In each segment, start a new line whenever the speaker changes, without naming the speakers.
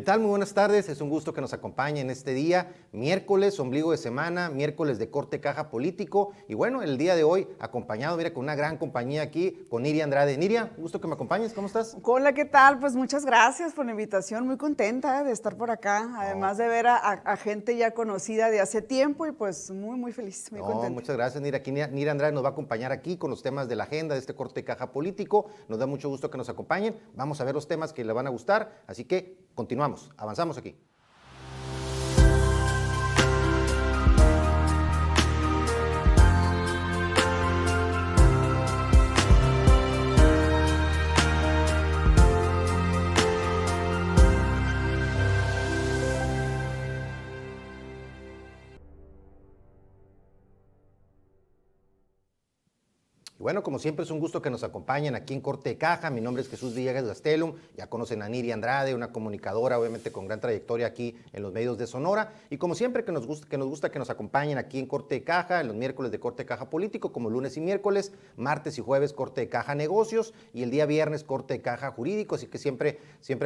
tal? Muy buenas tardes, es un gusto que nos acompañe en este día, miércoles, ombligo de semana, miércoles de corte caja político, y bueno, el día de hoy acompañado, mira, con una gran compañía aquí, con Niria Andrade. Niria, un gusto que me acompañes, ¿cómo estás?
Hola, ¿qué tal? Pues muchas gracias por la invitación, muy contenta de estar por acá, además de ver a gente ya conocida de hace tiempo y pues muy feliz, muy contenta.
Muchas gracias, Niria. Aquí Niria Andrade nos va a acompañar aquí con los temas de la agenda de este corte caja político, nos da mucho gusto que nos acompañen, vamos a ver los temas que le van a gustar, así que continuamos, avanzamos aquí. Bueno, como siempre es un gusto que nos acompañen aquí en Corte de Caja. Mi nombre es Jesús Villegas Gastelum, ya conocen a Niria Andrade, una comunicadora obviamente con gran trayectoria aquí en los medios de Sonora, y como siempre que nos gusta que nos acompañen aquí en Corte de Caja, en los miércoles de Corte de Caja Político, como lunes y miércoles, martes y jueves Corte de Caja Negocios, y el día viernes Corte de Caja Jurídico, así que siempre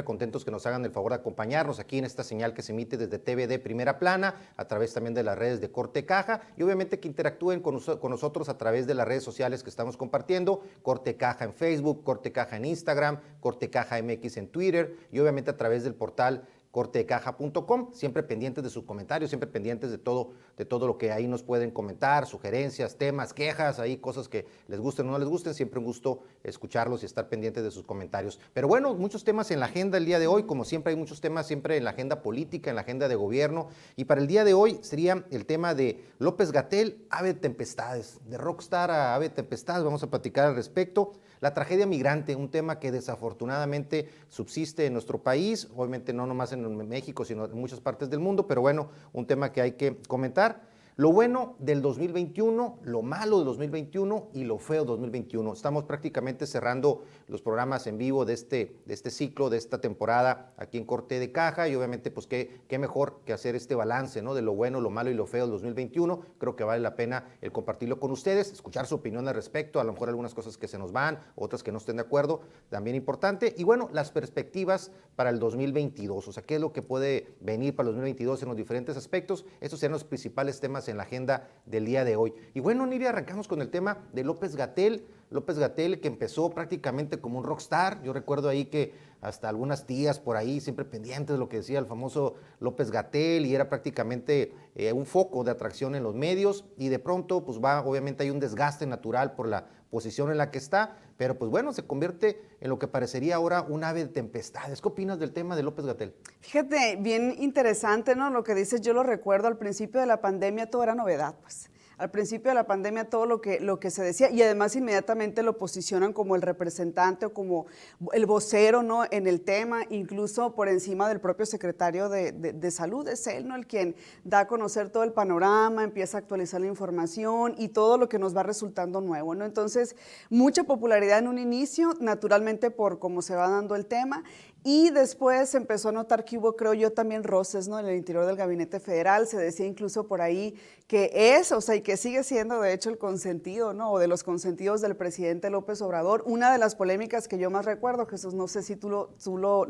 contentos que nos hagan el favor de acompañarnos aquí en esta señal que se emite desde TVD Primera Plana, a través también de las redes de Corte de Caja, y obviamente que interactúen con nosotros a través de las redes sociales que estamos compartiendo, Corte Caja en Facebook, Corte Caja en Instagram, Corte Caja MX en Twitter y obviamente a través del portal cortedecaja.com, siempre pendientes de sus comentarios, siempre pendientes de todo lo que ahí nos pueden comentar, sugerencias, temas, quejas, ahí cosas que les gusten o no les gusten, siempre un gusto escucharlos y estar pendientes de sus comentarios. Pero bueno, muchos temas en la agenda el día de hoy, como siempre hay muchos temas siempre en la agenda política, en la agenda de gobierno, y para el día de hoy sería el tema de López-Gatell, ave de tempestades, de rockstar a ave de tempestades, vamos a platicar al respecto. La tragedia migrante, un tema que desafortunadamente subsiste en nuestro país, obviamente no nomás en México, sino en muchas partes del mundo, pero bueno, un tema que hay que comentar. Lo bueno del 2021, lo malo del 2021 y lo feo del 2021. Estamos prácticamente cerrando los programas en vivo de este ciclo, de esta temporada aquí en Corte de Caja, y obviamente pues qué mejor que hacer este balance, ¿no?, de lo bueno, lo malo y lo feo del 2021. Creo que vale la pena el compartirlo con ustedes, escuchar su opinión al respecto, a lo mejor algunas cosas que se nos van, otras que no estén de acuerdo, también importante. Y bueno, las perspectivas para el 2022, o sea, qué es lo que puede venir para el 2022 en los diferentes aspectos. Estos serán los principales temas en la agenda del día de hoy. Y bueno, Niria, arrancamos con el tema de López-Gatell. López-Gatell, que empezó prácticamente como un rockstar. Yo recuerdo ahí que hasta algunas tías por ahí siempre pendientes de lo que decía el famoso López-Gatell, y era prácticamente un foco de atracción en los medios, y de pronto pues obviamente hay un desgaste natural por la posición en la que está, pero pues bueno, se convierte en lo que parecería ahora un ave de tempestades. ¿Qué opinas del tema de López-Gatell?
Fíjate, bien interesante, ¿no? Lo que dices, yo lo recuerdo, al principio de la pandemia todo era novedad, pues. Al principio de la pandemia todo lo que se decía, y además inmediatamente lo posicionan como el representante o como el vocero, ¿no?, en el tema, incluso por encima del propio secretario de Salud. Es él, ¿no?, el quien da a conocer todo el panorama, empieza a actualizar la información y todo lo que nos va resultando nuevo, ¿no? Entonces, mucha popularidad en un inicio, naturalmente por cómo se va dando el tema, y después se empezó a notar que hubo, creo yo, también roces, ¿no?, en el interior del gabinete federal. Se decía incluso por ahí que es, o sea, y que sigue siendo de hecho el consentido, ¿no?, o de los consentidos del presidente López Obrador. Una de las polémicas que yo más recuerdo, Jesús, no sé si tú lo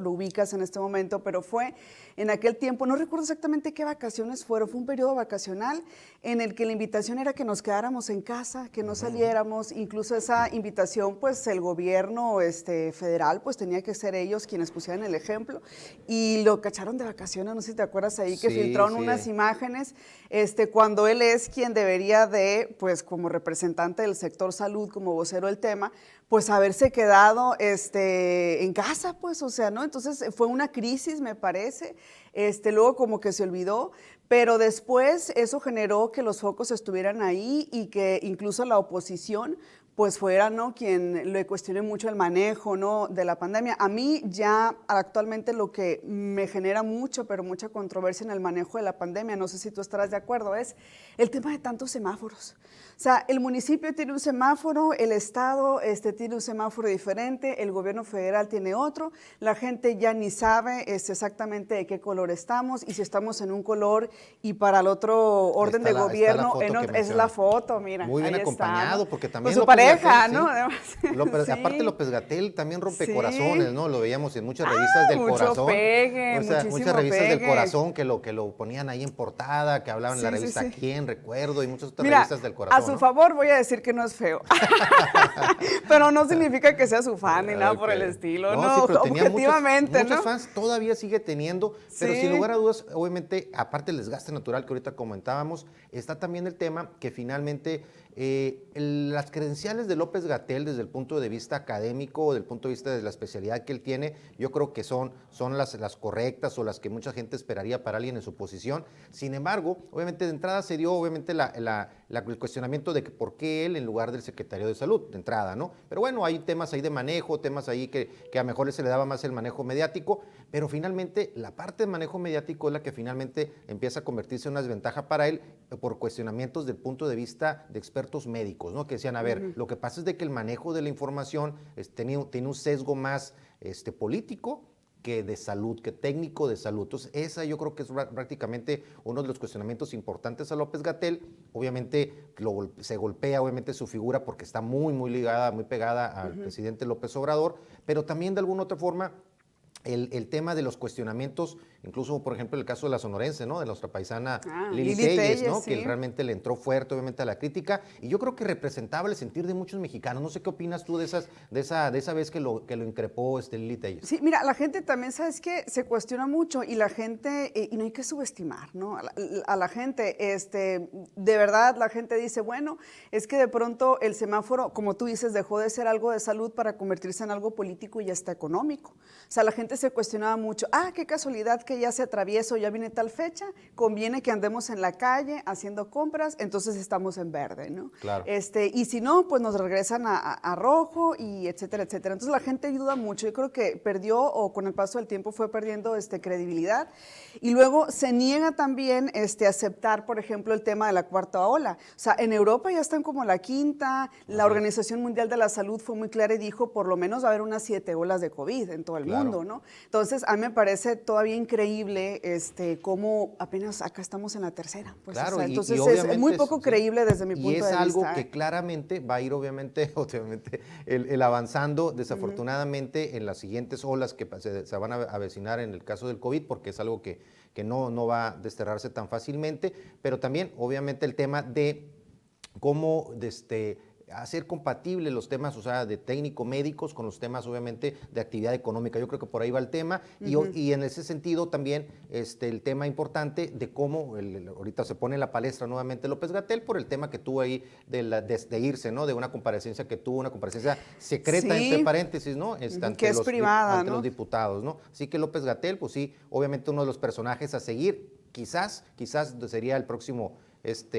ubicas en este momento, pero fue en aquel tiempo, no recuerdo exactamente qué vacaciones fueron, fue un periodo vacacional en el que la invitación era que nos quedáramos en casa, que no saliéramos. Incluso esa invitación, pues el gobierno federal, pues tenía que ser ellos quienes pusieran el ejemplo, y lo cacharon de vacaciones. No sé si te acuerdas ahí que filtraron unas imágenes, cuando él es quien debería de, pues como representante del sector salud, como vocero del tema, pues haberse quedado en casa, pues, o sea, ¿no? Entonces fue una crisis, me parece, luego como que se olvidó, pero después eso generó que los focos estuvieran ahí y que incluso la oposición pues fuera, ¿no?, quien le cuestione mucho el manejo, ¿no?, de la pandemia. A mí ya actualmente lo que me genera mucho, pero mucha controversia en el manejo de la pandemia, no sé si tú estarás de acuerdo, es el tema de tantos semáforos. O sea, el municipio tiene un semáforo, el estado tiene un semáforo diferente, el gobierno federal tiene otro, la gente ya ni sabe exactamente de qué color estamos, y si estamos en un color y para el otro orden de gobierno, es la foto, mira.
Muy bien
ahí
acompañado,
está, ¿no?,
porque también
con su pareja, vieja,
sí.
¿no? Además, sí.
Aparte López-Gatell también rompe
Sí.
corazones, ¿no? Lo veíamos en muchas revistas del
mucho
corazón.
pegue,
O sea, muchas
muchísimo
revistas del
pegue.
corazón que lo ponían ahí en portada, que hablaban en la
Sí, sí,
revista
sí.
Quién, Recuerdo, y muchas otras
Mira,
revistas del corazón,
a su
¿no?
favor voy a decir que no es feo, pero no significa que sea su fan ni nada por
Ok.
el estilo,
No,
no,
sí, pero tenía
objetivamente,
muchos
¿no?
fans, todavía sigue teniendo, pero sin
Sí.
lugar a dudas, obviamente, aparte del desgaste natural que ahorita comentábamos, está también el tema que finalmente las credenciales de López-Gatell desde el punto de vista académico, o del punto de vista de la especialidad que él tiene, yo creo que son las correctas o las que mucha gente esperaría para alguien en su posición. Sin embargo, obviamente de entrada se dio obviamente el cuestionamiento de que por qué él en lugar del secretario de Salud, de entrada, ¿no? Pero bueno, hay temas ahí de manejo, temas ahí que a mejor se le daba más el manejo mediático, pero finalmente la parte de manejo mediático es la que finalmente empieza a convertirse en una desventaja para él por cuestionamientos del punto de vista de expertos médicos, ¿no? Que decían, a ver, lo que pasa es de que el manejo de la información tiene un sesgo más político que de salud, que técnico de salud. Entonces, esa yo creo que es prácticamente uno de los cuestionamientos importantes a López-Gatell. Obviamente se golpea obviamente su figura porque está muy, muy ligada, muy pegada al presidente López Obrador, pero también de alguna otra forma el tema de los cuestionamientos, incluso por ejemplo el caso de la sonorense, ¿no? De nuestra paisana Lili Telles, ¿no?
Sí.
Que realmente le entró fuerte obviamente a la crítica y yo creo que representaba el sentir de muchos mexicanos. No sé qué opinas tú de esa vez que lo increpó Lili Telles.
Sí, mira, la gente también, ¿sabes qué? Se cuestiona mucho y la gente, y no hay que subestimar, ¿no? A la gente, de verdad, la gente dice, bueno, es que de pronto el semáforo, como tú dices, dejó de ser algo de salud para convertirse en algo político y hasta económico. O sea, la gente se cuestionaba mucho, qué casualidad que ya se atraviesa o ya viene tal fecha, conviene que andemos en la calle haciendo compras, entonces estamos en verde, ¿no?
Claro.
Y si no, pues nos regresan a rojo y etcétera, etcétera. Entonces la gente duda mucho, yo creo que perdió o con el paso del tiempo fue perdiendo credibilidad y luego se niega también a aceptar, por ejemplo, el tema de la cuarta ola. O sea, en Europa ya están como la quinta, la Organización Mundial de la Salud fue muy clara y dijo por lo menos va a haber unas 7 olas de COVID en todo el mundo, ¿no? Entonces, a mí me parece todavía increíble cómo apenas acá estamos en la tercera. Pues,
claro,
o sea, entonces
y
es muy poco creíble desde mi punto de vista.
Y es algo que claramente va a ir obviamente el avanzando desafortunadamente en las siguientes olas que se van a avecinar en el caso del COVID, porque es algo que no va a desterrarse tan fácilmente, pero también obviamente el tema de cómo hacer compatibles los temas, o sea, de técnico-médicos con los temas, obviamente, de actividad económica. Yo creo que por ahí va el tema. Y en ese sentido también el tema importante de cómo ahorita se pone en la palestra nuevamente López-Gatell por el tema que tuvo ahí de irse, ¿no? De una comparecencia que tuvo, una comparecencia secreta,
Sí,
entre paréntesis, ¿no?
que es privada,
ante
¿no?
los diputados, ¿no? Así que López-Gatell, pues sí, obviamente uno de los personajes a seguir, quizás sería el próximo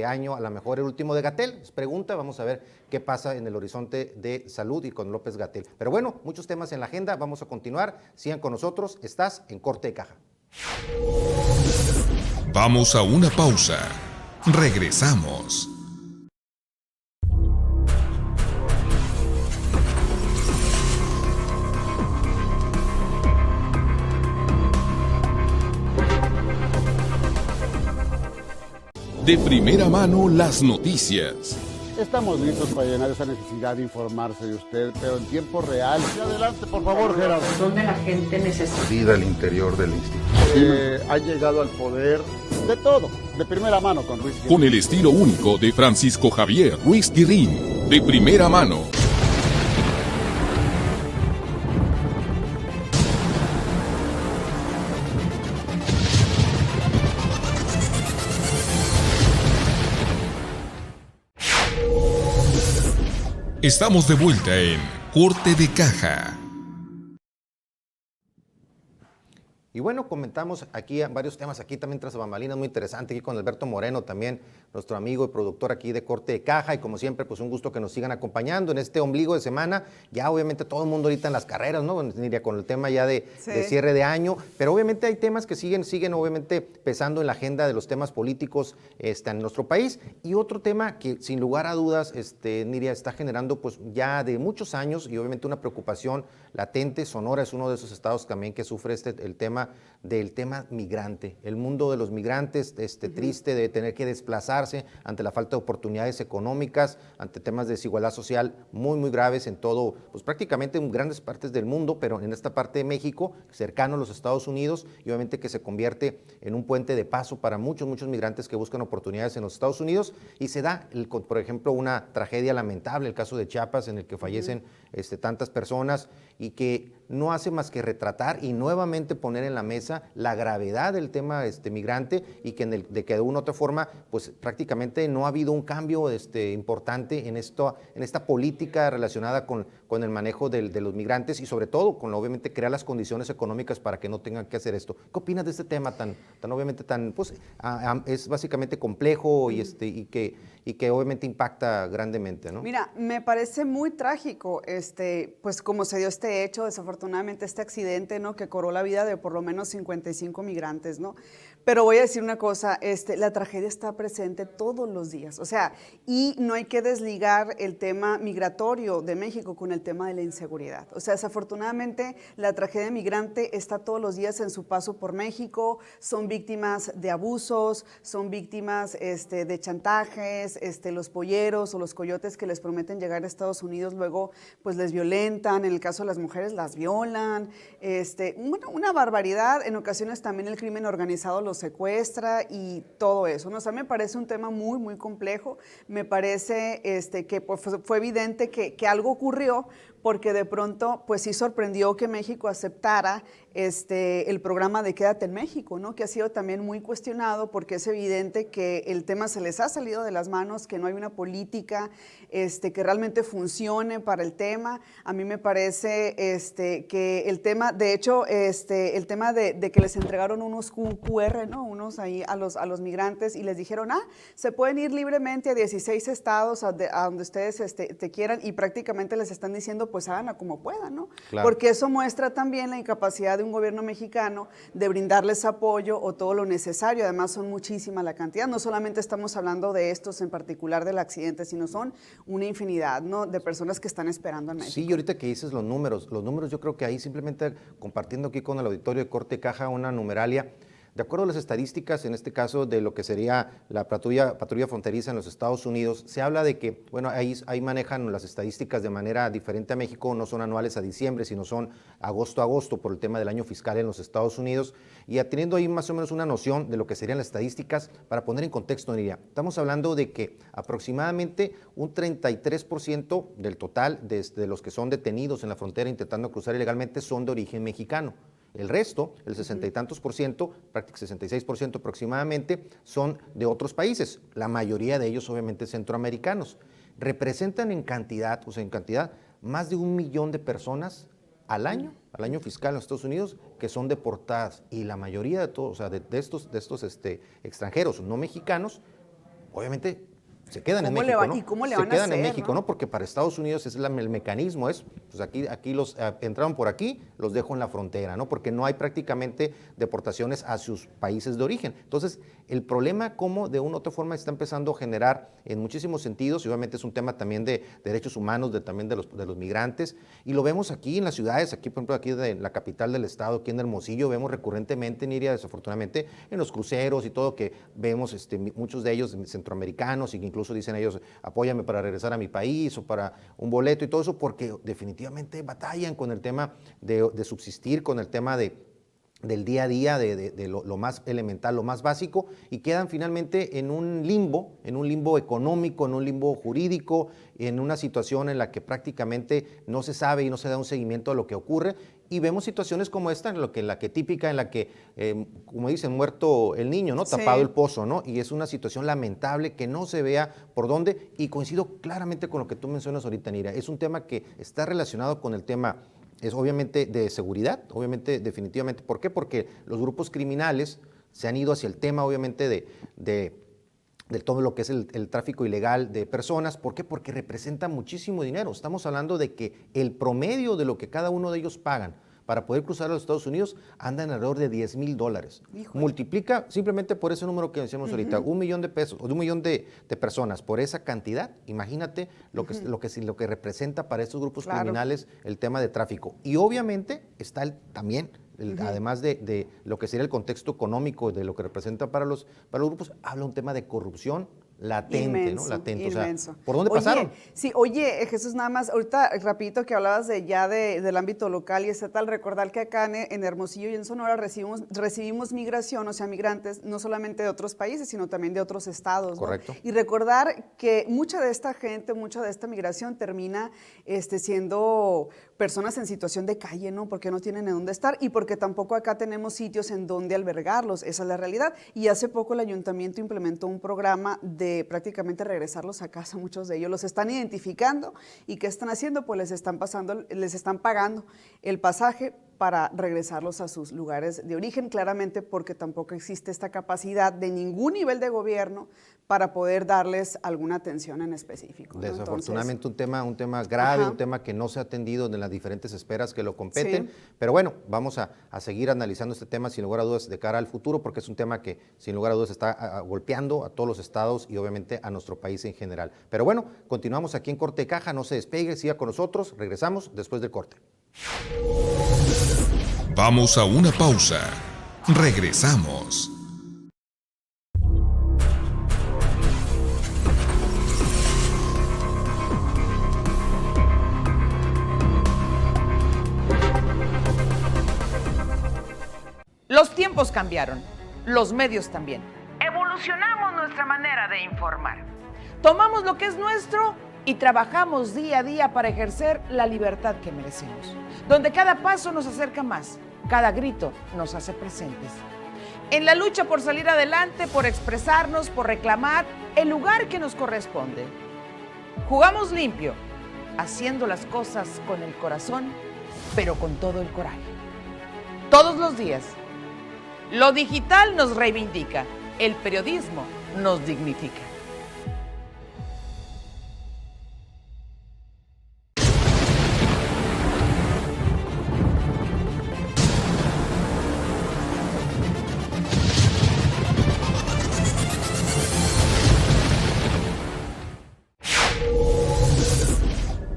año, a lo mejor el último de Gatell. Es pregunta, vamos a ver qué pasa en el horizonte de salud y con López-Gatell. Pero bueno, muchos temas en la agenda, vamos a continuar. Sigan con nosotros, estás en Corte de Caja.
Vamos a una pausa. Regresamos. De primera mano las noticias.
Estamos listos para llenar esa necesidad de informarse de usted, pero en tiempo real. Y adelante, por favor, Gerardo.
Donde la gente necesita.
Vida al interior del instituto.
Ha llegado al poder de todo, de primera mano con Ruiz Guerrín.
Con el estilo único de Francisco Javier Ruiz Guerrín. De primera mano. Estamos de vuelta en Corte de Caja.
Y bueno, comentamos aquí varios temas, aquí también tras bambalinas, muy interesante, aquí con Alberto Moreno también, nuestro amigo y productor aquí de Corte de Caja, y como siempre, pues un gusto que nos sigan acompañando en este ombligo de semana, ya obviamente todo el mundo ahorita en las carreras, ¿no? Diría con el tema ya de cierre de año, pero obviamente hay temas que siguen obviamente pesando en la agenda de los temas políticos en nuestro país, y otro tema que sin lugar a dudas, Niria, está generando pues ya de muchos años, y obviamente una preocupación latente. Sonora es uno de esos estados también que sufre el tema forma del tema migrante, el mundo de los migrantes, triste de tener que desplazarse ante la falta de oportunidades económicas, ante temas de desigualdad social muy, muy graves en todo, pues prácticamente en grandes partes del mundo, pero en esta parte de México, cercano a los Estados Unidos, y obviamente que se convierte en un puente de paso para muchos, muchos migrantes que buscan oportunidades en los Estados Unidos, y se da, por ejemplo, una tragedia lamentable, el caso de Chiapas, en el que fallecen tantas personas, y que no hace más que retratar y nuevamente poner en la mesa la gravedad del tema migrante, y que, de que de una u otra forma, pues prácticamente no ha habido un cambio importante en esta política relacionada con el manejo de los migrantes, y sobre todo con obviamente crear las condiciones económicas para que no tengan que hacer esto. ¿Qué opinas de este tema tan obviamente pues es básicamente complejo y que obviamente impacta grandemente, ¿no?
Mira, me parece muy trágico, pues como se dio este hecho, desafortunadamente este accidente, ¿no? Que cobró la vida de por lo menos 55 migrantes, ¿no? Pero voy a decir una cosa, la tragedia está presente todos los días, o sea, y no hay que desligar el tema migratorio de México con el tema de la inseguridad. O sea, desafortunadamente la tragedia migrante está todos los días en su paso por México, son víctimas de abusos, son víctimas de chantajes, los polleros o los coyotes que les prometen llegar a Estados Unidos, luego pues les violentan, en el caso de las mujeres las violan, una barbaridad, en ocasiones también el crimen organizado los secuestra y todo eso, ¿no? O sea, me parece un tema muy, muy complejo, me parece que pues, fue evidente que algo ocurrió, porque de pronto pues sí sorprendió que México aceptara el programa de Quédate en México, ¿no? Que ha sido también muy cuestionado, porque es evidente que el tema se les ha salido de las manos, que no hay una política que realmente funcione para el tema. A mí me parece que el tema, de hecho, el tema de que les entregaron unos QR, ¿no? Unos ahí a los migrantes, y les dijeron, se pueden ir libremente a 16 estados, a donde ustedes te quieran, y prácticamente les están diciendo, pues háganla como puedan, ¿no?
Claro.
Porque eso muestra también la incapacidad de un gobierno mexicano de brindarles apoyo o todo lo necesario. Además, son muchísima la cantidad. No solamente estamos hablando de estos en particular del accidente, sino son una infinidad, ¿no? De personas que están esperando en México.
Sí, y ahorita que dices los números yo creo que ahí simplemente compartiendo aquí con el auditorio de Corte Caja una numeralia. De acuerdo a las estadísticas, en este caso de lo que sería la patrulla fronteriza en los Estados Unidos, se habla de que, bueno, ahí manejan las estadísticas de manera diferente a México, no son anuales a diciembre, sino son agosto a agosto por el tema del año fiscal en los Estados Unidos, y teniendo ahí más o menos una noción de lo que serían las estadísticas, para poner en contexto, Niria, estamos hablando de que aproximadamente un 33% del total de los que son detenidos en la frontera intentando cruzar ilegalmente son de origen mexicano. El resto, el 60 y tantos por ciento, prácticamente 66% aproximadamente, son de otros países, la mayoría de ellos obviamente centroamericanos. Representan en cantidad, más de 1 millón de personas al año fiscal en los Estados Unidos, que son deportadas, y la mayoría de todos, o sea, de estos extranjeros no mexicanos, obviamente se quedan en México, ¿no?
¿Y cómo le
se
van a
quedan
hacer,
en México,
¿no?
¿no? Porque para Estados Unidos es el mecanismo, pues aquí los entraron por aquí, los dejo en la frontera, ¿no? Porque no hay prácticamente deportaciones a sus países de origen. Entonces, el problema como de una u otra forma está empezando a generar en muchísimos sentidos, y obviamente es un tema también de derechos humanos, también de los migrantes, y lo vemos aquí en las ciudades, aquí por ejemplo, aquí de la capital del estado, aquí en Hermosillo, vemos recurrentemente, Niria, desafortunadamente, en los cruceros y todo, que vemos muchos de ellos centroamericanos, y que incluso dicen ellos, apóyame para regresar a mi país o para un boleto y todo eso, porque definitivamente batallan con el tema de subsistir, con el tema del día a día, de lo más elemental, lo más básico, y quedan finalmente en un limbo económico, en un limbo jurídico, en una situación en la que prácticamente no se sabe y no se da un seguimiento a lo que ocurre. Y vemos situaciones como esta, en la que típica, en la que, como dicen, muerto el niño, ¿no?
Sí.
Tapado el pozo, ¿no? Y es una situación lamentable que no se vea por dónde, y coincido claramente con lo que tú mencionas ahorita, Nira. Es un tema que está relacionado con el tema, es obviamente de seguridad, obviamente, definitivamente. ¿Por qué? Porque los grupos criminales se han ido hacia el tema, obviamente, de todo lo que es el tráfico ilegal de personas. ¿Por qué? Porque representa muchísimo dinero. Estamos hablando de que el promedio de lo que cada uno de ellos pagan para poder cruzar a los Estados Unidos anda en alrededor de $10,000.
Híjole.
Multiplica simplemente por ese número que decíamos ahorita, 1 millón de pesos, o 1 millón de personas por esa cantidad. Imagínate lo que representa para estos grupos
Claro.
criminales el tema de tráfico. Y obviamente está también además de lo que sería el contexto económico, de lo que representa para los grupos, habla un tema de corrupción latente,
inmenso,
¿no? Latente,
inmenso.
O sea, ¿por dónde pasaron?
Oye, Jesús, nada más, ahorita rapidito que hablabas del ámbito local y estatal, recordar que acá en Hermosillo y en Sonora recibimos migración, o sea, migrantes, no solamente de otros países, sino también de otros estados, ¿no?
Correcto.
Y recordar que mucha de esta gente, mucha de esta migración termina siendo personas en situación de calle, ¿no? Porque no tienen en dónde estar y porque tampoco acá tenemos sitios en donde albergarlos, esa es la realidad. Y hace poco el ayuntamiento implementó un programa de prácticamente regresarlos a casa, muchos de ellos los están identificando y ¿qué están haciendo? Pues les están pagando el pasaje para regresarlos a sus lugares de origen, claramente porque tampoco existe esta capacidad de ningún nivel de gobierno para poder darles alguna atención en específico, ¿no?
Desafortunadamente un tema grave, un tema que no se ha atendido en las diferentes esferas que lo competen, pero bueno, vamos a seguir analizando este tema sin lugar a dudas de cara al futuro, porque es un tema que sin lugar a dudas está golpeando a todos los estados y obviamente a nuestro país en general. Pero bueno, continuamos aquí en Corte de Caja, no se despegue, siga con nosotros, regresamos después del corte.
Vamos a una pausa. Regresamos.
Los tiempos cambiaron, los medios también. Evolucionamos nuestra manera de informar. Tomamos lo que es nuestro y trabajamos día a día para ejercer la libertad que merecemos, donde cada paso nos acerca más, cada grito nos hace presentes. En la lucha por salir adelante, por expresarnos, por reclamar el lugar que nos corresponde. Jugamos limpio, haciendo las cosas con el corazón, pero con todo el coraje. Todos los días. Lo digital nos reivindica, el periodismo nos dignifica.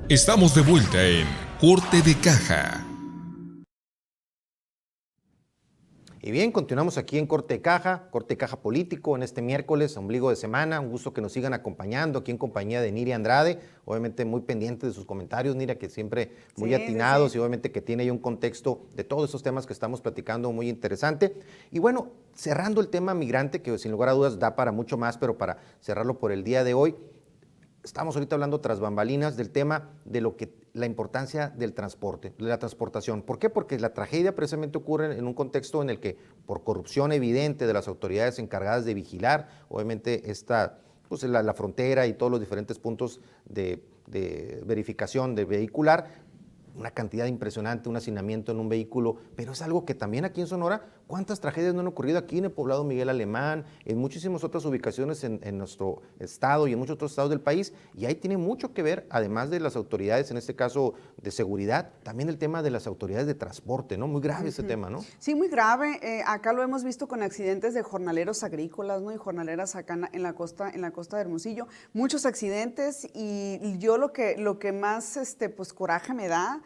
Estamos de vuelta en Corte de Caja.
Y bien, continuamos aquí en Corte de Caja político en este miércoles, ombligo de semana. Un gusto que nos sigan acompañando aquí en compañía de Niria Andrade, obviamente muy pendiente de sus comentarios, Niria, que siempre muy atinados y obviamente que tiene ahí un contexto de todos esos temas que estamos platicando muy interesante. Y bueno, cerrando el tema migrante, que sin lugar a dudas da para mucho más, pero para cerrarlo por el día de hoy, estamos ahorita hablando tras bambalinas del tema de la importancia del transporte, de la transportación. ¿Por qué? Porque la tragedia precisamente ocurre en un contexto en el que, por corrupción evidente de las autoridades encargadas de vigilar, obviamente la frontera y todos los diferentes puntos de verificación de vehicular, una cantidad impresionante, un hacinamiento en un vehículo, pero es algo que también aquí en Sonora, ¿cuántas tragedias no han ocurrido aquí en el poblado Miguel Alemán, en muchísimas otras ubicaciones en nuestro estado y en muchos otros estados del país? Y ahí tiene mucho que ver, además de las autoridades, en este caso de seguridad, también el tema de las autoridades de transporte, ¿no? Muy grave ese tema, ¿no?
Sí, muy grave. Acá lo hemos visto con accidentes de jornaleros agrícolas, ¿no? Y jornaleras acá en la costa de Hermosillo. Muchos accidentes y yo lo que más pues coraje me da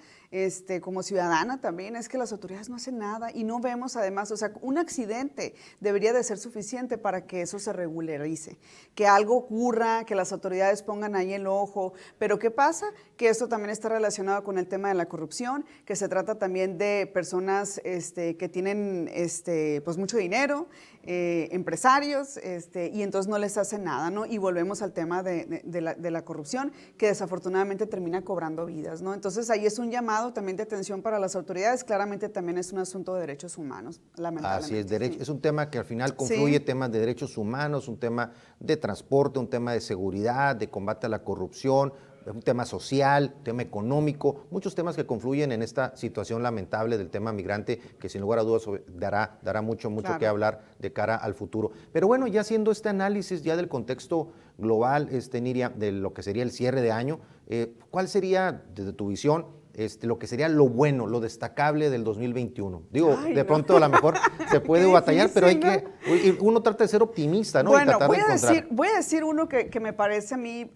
como ciudadana también es que las autoridades no hacen nada y no vemos además, o sea, un accidente debería de ser suficiente para que eso se regularice, que algo ocurra, que las autoridades pongan ahí el ojo, pero ¿qué pasa? Que esto también está relacionado con el tema de la corrupción, que se trata también de personas que tienen pues mucho dinero, empresarios, y entonces no les hacen nada, ¿no? Y volvemos al tema de la corrupción, que desafortunadamente termina cobrando vidas, ¿no? Entonces ahí es un llamado también de atención para las autoridades, claramente también es un asunto de derechos humanos, lamentablemente.
Así es, es un tema que al final confluye temas de derechos humanos, un tema de transporte, un tema de seguridad, de combate a la corrupción, un tema social, tema económico, muchos temas que confluyen en esta situación lamentable del tema migrante, que sin lugar a dudas dará mucho que hablar de cara al futuro. Pero bueno, ya haciendo este análisis ya del contexto global, Niria, de lo que sería el cierre de año, ¿cuál sería, desde tu visión, lo que sería lo bueno, lo destacable del 2021? Digo, de pronto a lo mejor se puede batallar, pero uno trata de ser optimista, ¿no?
Bueno,
y tratar de encontrar.
voy a decir uno que me parece a mí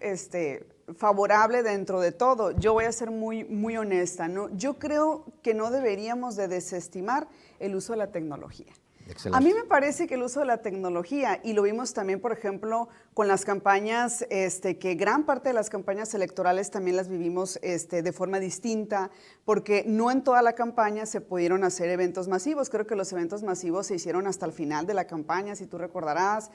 favorable dentro de todo. Yo voy a ser muy, muy honesta, ¿no? Yo creo que no deberíamos de desestimar el uso de la tecnología.
Excelente.
A mí me parece que el uso de la tecnología, y lo vimos también, por ejemplo, con las campañas, que gran parte de las campañas electorales también las vivimos de forma distinta, porque no en toda la campaña se pudieron hacer eventos masivos. Creo que los eventos masivos se hicieron hasta el final de la campaña, si tú recordarás,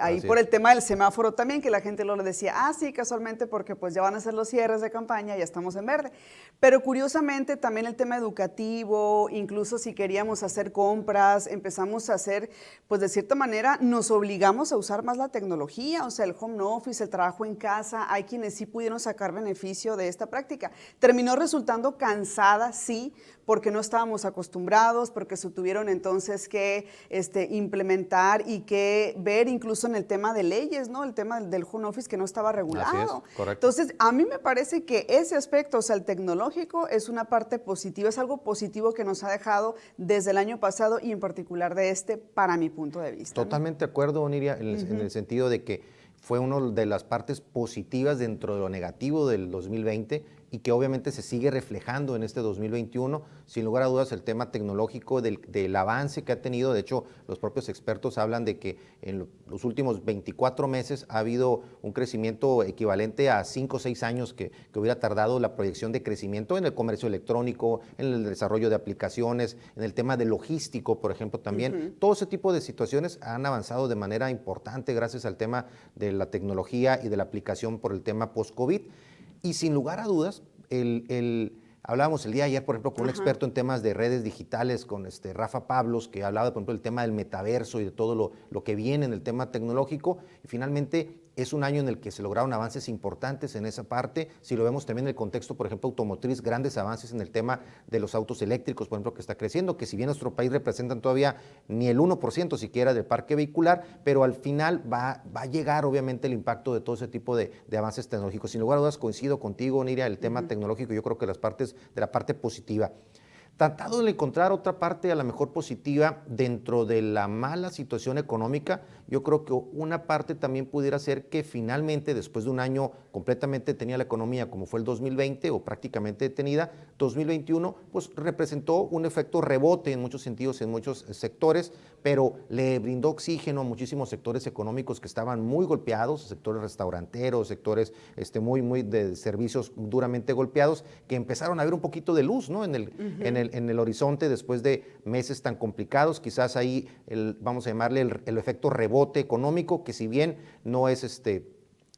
ahí por el tema del semáforo también, que la gente lo decía, sí, casualmente, porque pues ya van a ser los cierres de campaña, ya estamos en verde. Pero curiosamente también el tema educativo, incluso si queríamos hacer compras, empezamos a hacer, pues de cierta manera nos obligamos a usar más la tecnología, o sea, el home office, el trabajo en casa, hay quienes sí pudieron sacar beneficio de esta práctica. Terminó resultando cansada, sí, porque no estábamos acostumbrados, porque se tuvieron entonces que implementar y que ver incluso en el tema de leyes, ¿no? El tema del home office que no estaba regulado.
Así es, correcto.
Entonces, a mí me parece que ese aspecto, o sea, el tecnológico es una parte positiva, es algo positivo que nos ha dejado desde el año pasado y en particular de para mi punto de vista.
Totalmente de acuerdo, Oniria, en el sentido de que fue una de las partes positivas dentro de lo negativo del 2020 y que obviamente se sigue reflejando en este 2021. Sin lugar a dudas, el tema tecnológico del avance que ha tenido, de hecho, los propios expertos hablan de que en los últimos 24 meses ha habido un crecimiento equivalente a 5 o 6 años que hubiera tardado la proyección de crecimiento en el comercio electrónico, en el desarrollo de aplicaciones, en el tema de logístico, por ejemplo, también. Todo ese tipo de situaciones han avanzado de manera importante gracias al tema de la tecnología y de la aplicación por el tema post-COVID. Y sin lugar a dudas, hablábamos el día de ayer, por ejemplo, con un experto en temas de redes digitales, con Rafa Pablos, que hablaba, por ejemplo, del tema del metaverso y de todo lo que viene en el tema tecnológico. Y finalmente es un año en el que se lograron avances importantes en esa parte. Si lo vemos también en el contexto, por ejemplo, automotriz, grandes avances en el tema de los autos eléctricos, por ejemplo, que está creciendo, que si bien nuestro país representan todavía ni el 1% siquiera del parque vehicular, pero al final va a llegar obviamente el impacto de todo ese tipo de avances tecnológicos. Sin lugar a dudas, coincido contigo, Niria, el tema tecnológico, yo creo que las partes de la parte positiva. Tratado de encontrar otra parte a lo mejor positiva dentro de la mala situación económica, yo creo que una parte también pudiera ser que finalmente, después de un año completamente detenida la economía, como fue el 2020 o prácticamente detenida, 2021 pues representó un efecto rebote en muchos sentidos, en muchos sectores, pero le brindó oxígeno a muchísimos sectores económicos que estaban muy golpeados, sectores restauranteros, sectores muy de servicios duramente golpeados, que empezaron a ver un poquito de luz, ¿no? en el horizonte después de meses tan complicados. Quizás ahí, vamos a llamarle el efecto rebote económico, que si bien no es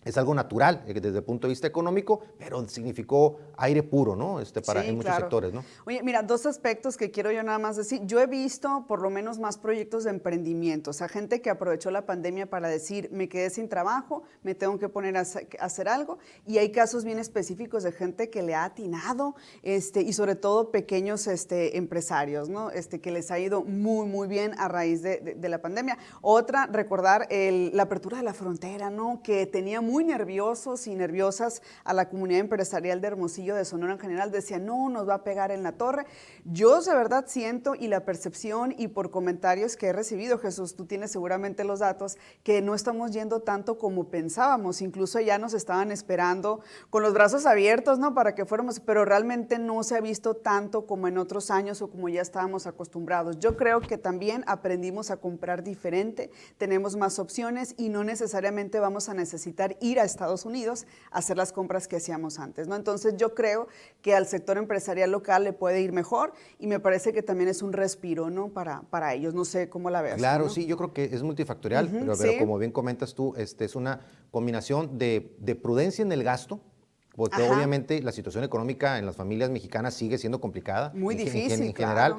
es algo natural desde el punto de vista económico, pero significó aire puro, ¿no? En muchos sectores, ¿no?
Oye, mira, dos aspectos que quiero yo nada más decir. Yo he visto por lo menos más proyectos de emprendimiento, o sea, gente que aprovechó la pandemia para decir, me quedé sin trabajo, me tengo que poner a hacer algo, y hay casos bien específicos de gente que le ha atinado, y sobre todo pequeños empresarios, ¿no? Que les ha ido muy, muy bien a raíz de la pandemia. Otra, recordar la apertura de la frontera, ¿no? Que tenía muy nerviosos y nerviosas a la comunidad empresarial de Hermosillo, de Sonora en general, decían, no, nos va a pegar en la torre. Yo de verdad siento, y la percepción y por comentarios que he recibido, Jesús, tú tienes seguramente los datos, que no estamos yendo tanto como pensábamos, incluso ya nos estaban esperando con los brazos abiertos, ¿no? Para que fuéramos, pero realmente no se ha visto tanto como en otros años o como ya estábamos acostumbrados. Yo creo que también aprendimos a comprar diferente, tenemos más opciones y no necesariamente vamos a necesitar ir a Estados Unidos a hacer las compras que hacíamos antes, ¿no? Entonces yo creo que al sector empresarial local le puede ir mejor y me parece que también es un respiro, ¿no? Para ellos, no sé cómo la veas.
Claro,
¿no?
Sí, yo creo que es multifactorial, pero
sí.
como bien comentas tú, es una combinación de prudencia en el gasto, porque obviamente la situación económica en las familias mexicanas sigue siendo complicada.
Muy difícil,
en general.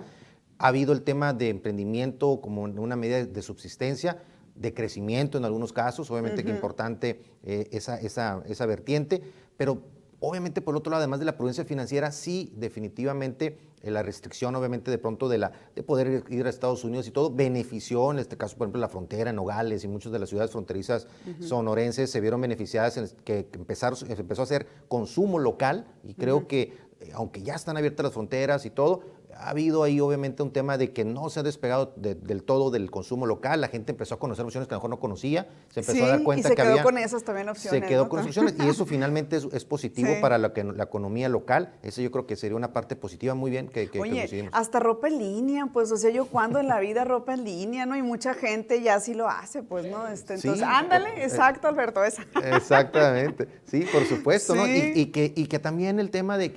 Ha habido el tema de emprendimiento como una medida de subsistencia, de crecimiento en algunos casos, obviamente que importante esa vertiente, pero obviamente por otro lado, además de la prudencia financiera, sí definitivamente la restricción obviamente de pronto de poder ir a Estados Unidos y todo, benefició en este caso, por ejemplo, la frontera en Nogales y muchas de las ciudades fronterizas sonorenses se vieron beneficiadas en que empezó a hacer consumo local y creo que aunque ya están abiertas las fronteras y todo, ha habido ahí obviamente un tema de que no se ha despegado del todo del consumo local. La gente empezó a conocer opciones que a lo mejor no conocía, se empezó a dar cuenta que había...
y se quedó con esas también opciones.
Se quedó
¿no?
con esas opciones y eso finalmente es positivo
Sí.
para la economía local. Eso yo creo que sería una parte positiva. Muy bien que
Oye,
coincidimos.
hasta ropa en línea, pues, o sea, yo cuando en la vida ropa en línea, ¿no? Y mucha gente ya sí lo hace, pues, ¿no? Entonces,
Sí,
ándale, exacto, Alberto, esa.
Exactamente, sí, por supuesto, ¿no?
Sí.
Y que también el tema de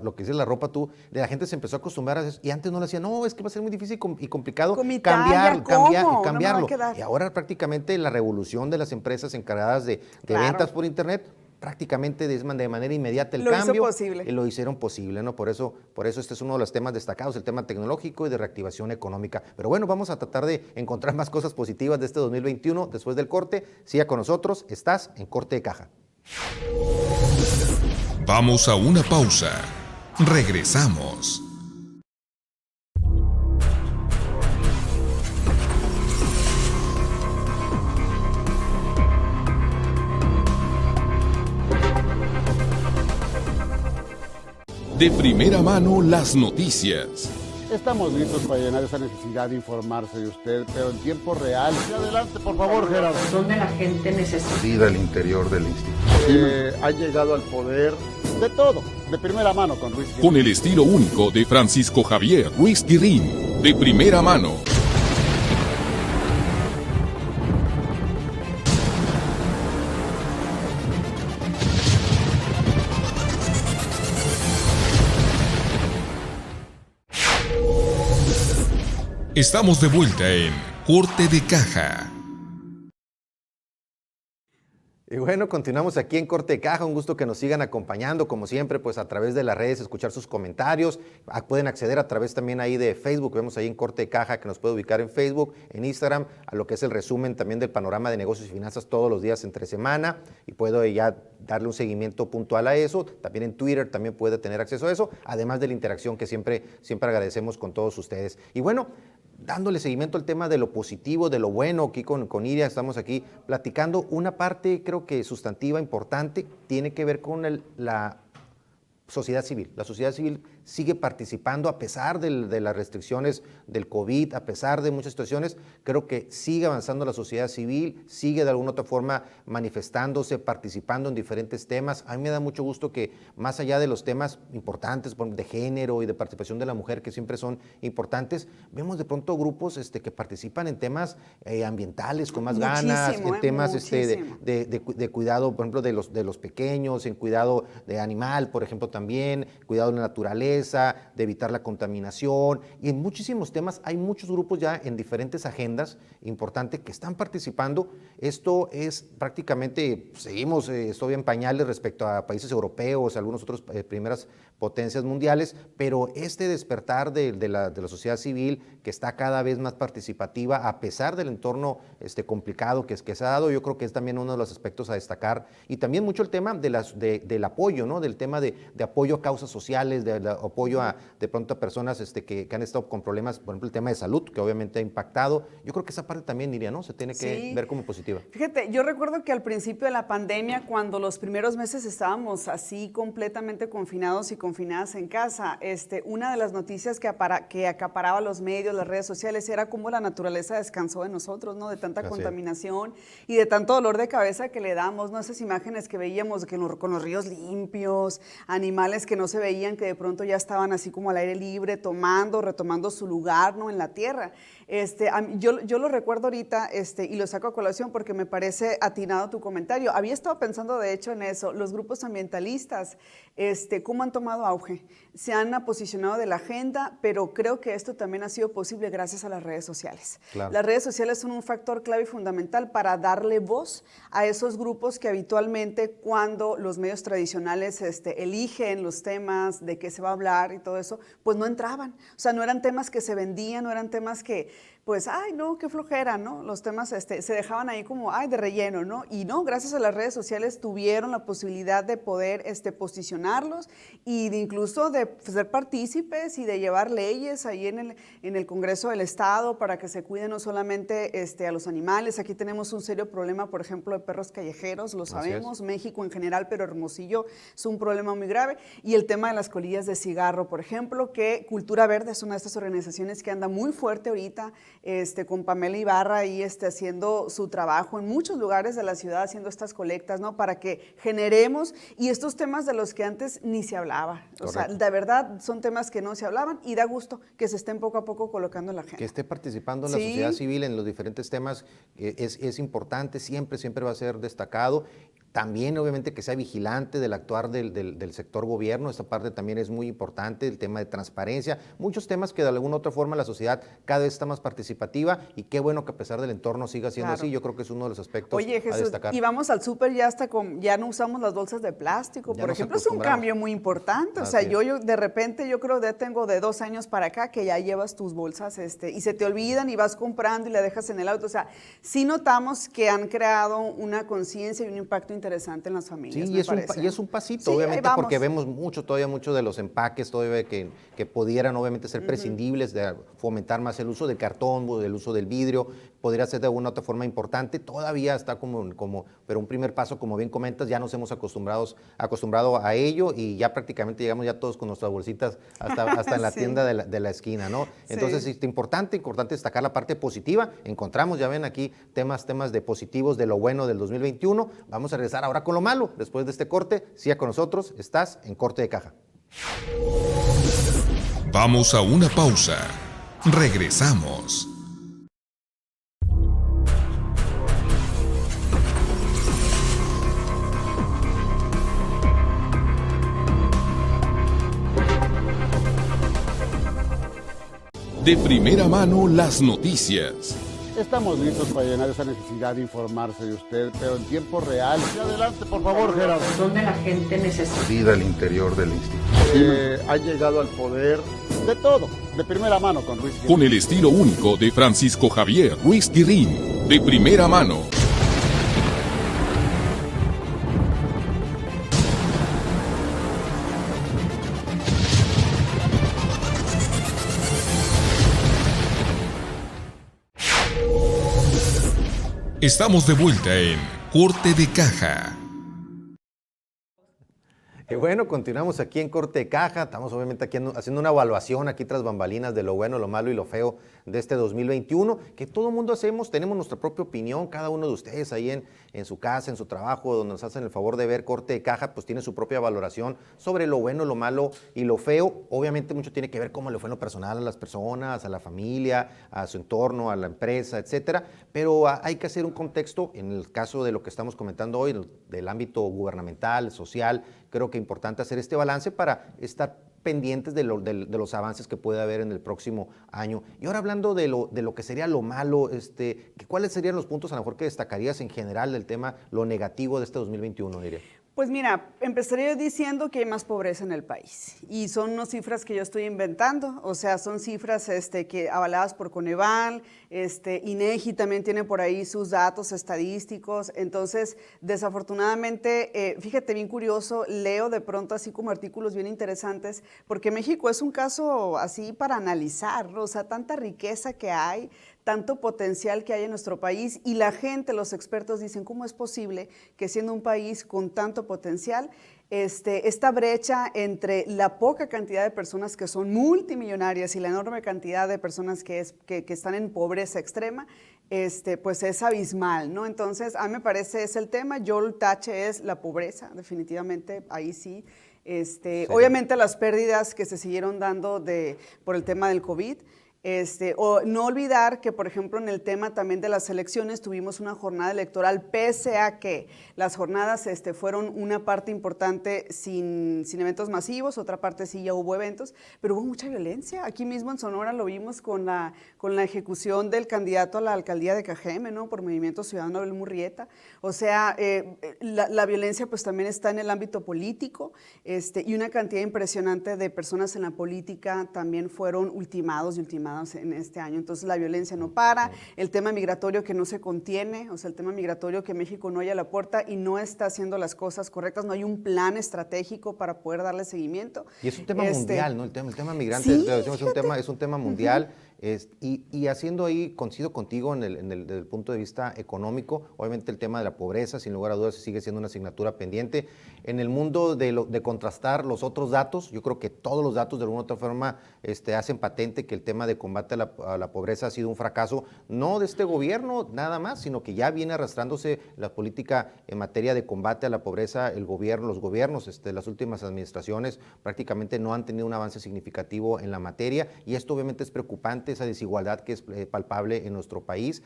lo que dice la ropa, de la gente se empezó a acostumbrar a eso, y antes no lo hacía, no, es que va a ser muy difícil y complicado
Con mi talla, ¿cómo? No me
cambiarlo.
va a quedar.
Y ahora prácticamente la revolución de las empresas encargadas de
Claro.
ventas por internet, prácticamente de manera inmediata el
Lo hizo
cambio.
posible.
Y lo hicieron posible, ¿no? Por eso este es uno de los temas destacados, el tema tecnológico y de reactivación económica. Pero bueno, vamos a tratar de encontrar más cosas positivas de este 2021 después del corte. Siga con nosotros, estás en Corte de Caja.
Vamos a una pausa. Regresamos. De primera mano las noticias.
Estamos listos para llenar esa necesidad de informarse de usted, pero en tiempo real. Y adelante, por favor, Gerardo.
Donde la gente necesita.
vida al interior del instituto.
Ha llegado al poder de todo, de primera mano con Ruiz Guillén.
Con el estilo único de Francisco Javier Ruiz Guirrín. De primera mano. Estamos de vuelta en Corte de Caja.
Y bueno, continuamos aquí en Corte de Caja, un gusto que nos sigan acompañando, como siempre, pues a través de las redes, escuchar sus comentarios, pueden acceder a través también ahí de Facebook, vemos ahí en Corte de Caja que nos puede ubicar en Facebook, en Instagram, a lo que es el resumen también del panorama de negocios y finanzas todos los días entre semana, y puedo ya darle un seguimiento puntual a eso, también en Twitter también puede tener acceso a eso, además de la interacción que siempre agradecemos con todos ustedes. Y bueno, dándole seguimiento al tema de lo positivo, de lo bueno, aquí con Iria estamos aquí platicando. Una parte creo que sustantiva, importante, tiene que ver con la sociedad civil. La sociedad civil sigue participando a pesar de las restricciones del COVID, a pesar de muchas situaciones. Creo que sigue avanzando la sociedad civil, sigue de alguna otra forma manifestándose, participando en diferentes temas. A mí me da mucho gusto que más allá de los temas importantes de género y de participación de la mujer, que siempre son importantes, vemos de pronto grupos que participan en temas ambientales con más ganas, en temas de cuidado, por ejemplo, de los pequeños, en cuidado de animal, por ejemplo, también, cuidado de la naturaleza, de evitar la contaminación, y en muchísimos temas hay muchos grupos ya en diferentes agendas importantes que están participando. Esto es prácticamente, seguimos todavía en pañales respecto a países europeos, algunos otros primeras potencias mundiales, pero este despertar de la sociedad civil que está cada vez más participativa a pesar del entorno complicado que se ha dado, yo creo que es también uno de los aspectos a destacar, y también mucho el tema del apoyo, ¿no? Del tema de apoyo a causas sociales, de apoyo de pronto a personas que han estado con problemas, por ejemplo el tema de salud, que obviamente ha impactado. Yo creo que esa parte también, Iria, ¿no? Se tiene que ver como positiva.
Fíjate, yo recuerdo que al principio de la pandemia, cuando los primeros meses estábamos así completamente confinados y confinadas en casa, una de las noticias que acaparaba los medios, las redes sociales, era cómo la naturaleza descansó de nosotros, ¿no? De tanta contaminación y de tanto dolor de cabeza que le damos, ¿no? Esas imágenes que veíamos con los ríos limpios, animales que no se veían, que de pronto ya estaban así como al aire libre, retomando su lugar, ¿no? En la tierra. Yo lo recuerdo ahorita y lo saco a colación porque me parece atinado tu comentario. Había estado pensando de hecho en eso, los grupos ambientalistas, cómo han tomado auge, se han posicionado de la agenda, pero creo que esto también ha sido posible gracias a las redes sociales.
Claro.
Las redes sociales son un factor clave y fundamental para darle voz a esos grupos que habitualmente cuando los medios tradicionales eligen los temas de qué se va a hablar y todo eso, pues no entraban. O sea, no eran temas que se vendían, no eran temas que pues, ay, no, qué flojera, ¿no? Los temas se dejaban ahí como, ay, de relleno, ¿no? Y no, gracias a las redes sociales tuvieron la posibilidad de poder posicionarlos y de incluso de ser partícipes y de llevar leyes ahí en el Congreso del Estado para que se cuiden no solamente a los animales. Aquí tenemos un serio problema, por ejemplo, de perros callejeros, lo sabemos, México en general, pero Hermosillo es un problema muy grave. Y el tema de las colillas de cigarro, por ejemplo, que Cultura Verde es una de estas organizaciones que anda muy fuerte ahorita, con Pamela Ibarra ahí haciendo su trabajo en muchos lugares de la ciudad, haciendo estas colectas, ¿no? Para que generemos, y estos temas de los que antes ni se hablaba. Correcto. O sea, de verdad son temas que no se hablaban y da gusto que se estén poco a poco colocando en la agenda.
Que esté participando en la sociedad civil en los diferentes temas es importante, siempre va a ser destacado. También, obviamente, que sea vigilante del actuar del sector gobierno. Esta parte también es muy importante, el tema de transparencia. Muchos temas que de alguna u otra forma la sociedad cada vez está más participativa y qué bueno que a pesar del entorno siga siendo así. Yo creo que es uno de los aspectos
Jesús,
a destacar.
Y vamos al súper ya no usamos las bolsas de plástico, por ejemplo. Es un cambio muy importante. O sea, yo de repente, yo creo que tengo de 2 años para acá que ya llevas tus bolsas y se te olvidan y vas comprando y la dejas en el auto. O sea, sí notamos que han creado una conciencia y un impacto interesante en las familias.
Sí, y es un pasito, obviamente, porque vemos todavía mucho de los empaques todavía que pudieran obviamente ser prescindibles, de fomentar más el uso del cartón, del uso del vidrio, podría ser de alguna otra forma importante, todavía está pero un primer paso, como bien comentas, ya nos hemos acostumbrado a ello y ya prácticamente llegamos ya todos con nuestras bolsitas hasta en la tienda de la esquina, ¿no? Entonces, es importante destacar la parte positiva. Encontramos, ya ven aquí, temas de positivos, de lo bueno del 2021. Vamos a regresar ahora con lo malo. Después de este corte, siga con nosotros, estás en Corte de Caja.
Vamos a una pausa. Regresamos. De primera mano, las noticias.
Estamos listos para llenar esa necesidad de informarse de usted, pero en tiempo real. Adelante, por favor, Gerardo.
Donde la gente necesita.
Vida al interior del instituto.
Ha llegado al poder de todo, de primera mano con Ruiz Guirrín.
Con el estilo único de Francisco Javier Ruiz Guirrín. De primera mano. Estamos de vuelta en Corte de Caja.
Y bueno, continuamos aquí en Corte de Caja. Estamos obviamente aquí haciendo una evaluación aquí tras bambalinas de lo bueno, lo malo y lo feo de este 2021, que todo el mundo tenemos nuestra propia opinión, cada uno de ustedes ahí en su casa, en su trabajo, donde nos hacen el favor de ver Corte de Caja, pues tiene su propia valoración sobre lo bueno, lo malo y lo feo. Obviamente mucho tiene que ver cómo le fue en lo personal a las personas, a la familia, a su entorno, a la empresa, etcétera, pero hay que hacer un contexto en el caso de lo que estamos comentando hoy, del ámbito gubernamental, social. Creo que es importante hacer este balance para estar pendientes de los avances que puede haber en el próximo año. Y ahora hablando de lo que sería lo malo, ¿cuáles serían los puntos a lo mejor que destacarías en general del tema, lo negativo de este 2021, diría?
Pues mira, empezaría diciendo que hay más pobreza en el país y son no cifras que yo estoy inventando, o sea, son cifras que avaladas por Coneval, INEGI también tiene por ahí sus datos estadísticos. Entonces, desafortunadamente, fíjate, bien curioso, leo de pronto así como artículos bien interesantes, porque México es un caso así para analizar, ¿no? O sea, tanta riqueza que hay, tanto potencial que hay en nuestro país y la gente, los expertos dicen, ¿cómo es posible que siendo un país con tanto potencial, esta brecha entre la poca cantidad de personas que son multimillonarias y la enorme cantidad de personas que están en pobreza extrema, pues es abismal, ¿no? Entonces, a mí me parece es el tema. Yo el tache es la pobreza, definitivamente, ahí sí. Sí. Obviamente las pérdidas que se siguieron dando por el tema del COVID. O no olvidar que, por ejemplo, en el tema también de las elecciones tuvimos una jornada electoral, pese a que las jornadas fueron una parte importante sin eventos masivos, otra parte sí ya hubo eventos, pero hubo mucha violencia. Aquí mismo en Sonora lo vimos con la ejecución del candidato a la alcaldía de Cajeme, ¿no? Por Movimiento Ciudadano Abel Murrieta. O sea, la violencia pues también está en el ámbito político, y una cantidad impresionante de personas en la política también fueron ultimados y ultimadas asesinados en este año. Entonces la violencia no para, el tema migratorio que no se contiene, o sea, el tema migratorio que México no halla la puerta y no está haciendo las cosas correctas, no hay un plan estratégico para poder darle seguimiento.
Y es un tema mundial, ¿no? El tema migrante
Sí,
es un tema mundial. Y haciendo ahí, coincido contigo desde el punto de vista económico, obviamente el tema de la pobreza, sin lugar a dudas, sigue siendo una asignatura pendiente. En el mundo de contrastar los otros datos, yo creo que todos los datos de alguna u otra forma hacen patente que el tema de combate a la pobreza ha sido un fracaso, no de este gobierno nada más, sino que ya viene arrastrándose la política en materia de combate a la pobreza, los gobiernos, las últimas administraciones prácticamente no han tenido un avance significativo en la materia, y esto obviamente es preocupante, esa desigualdad que es palpable en nuestro país.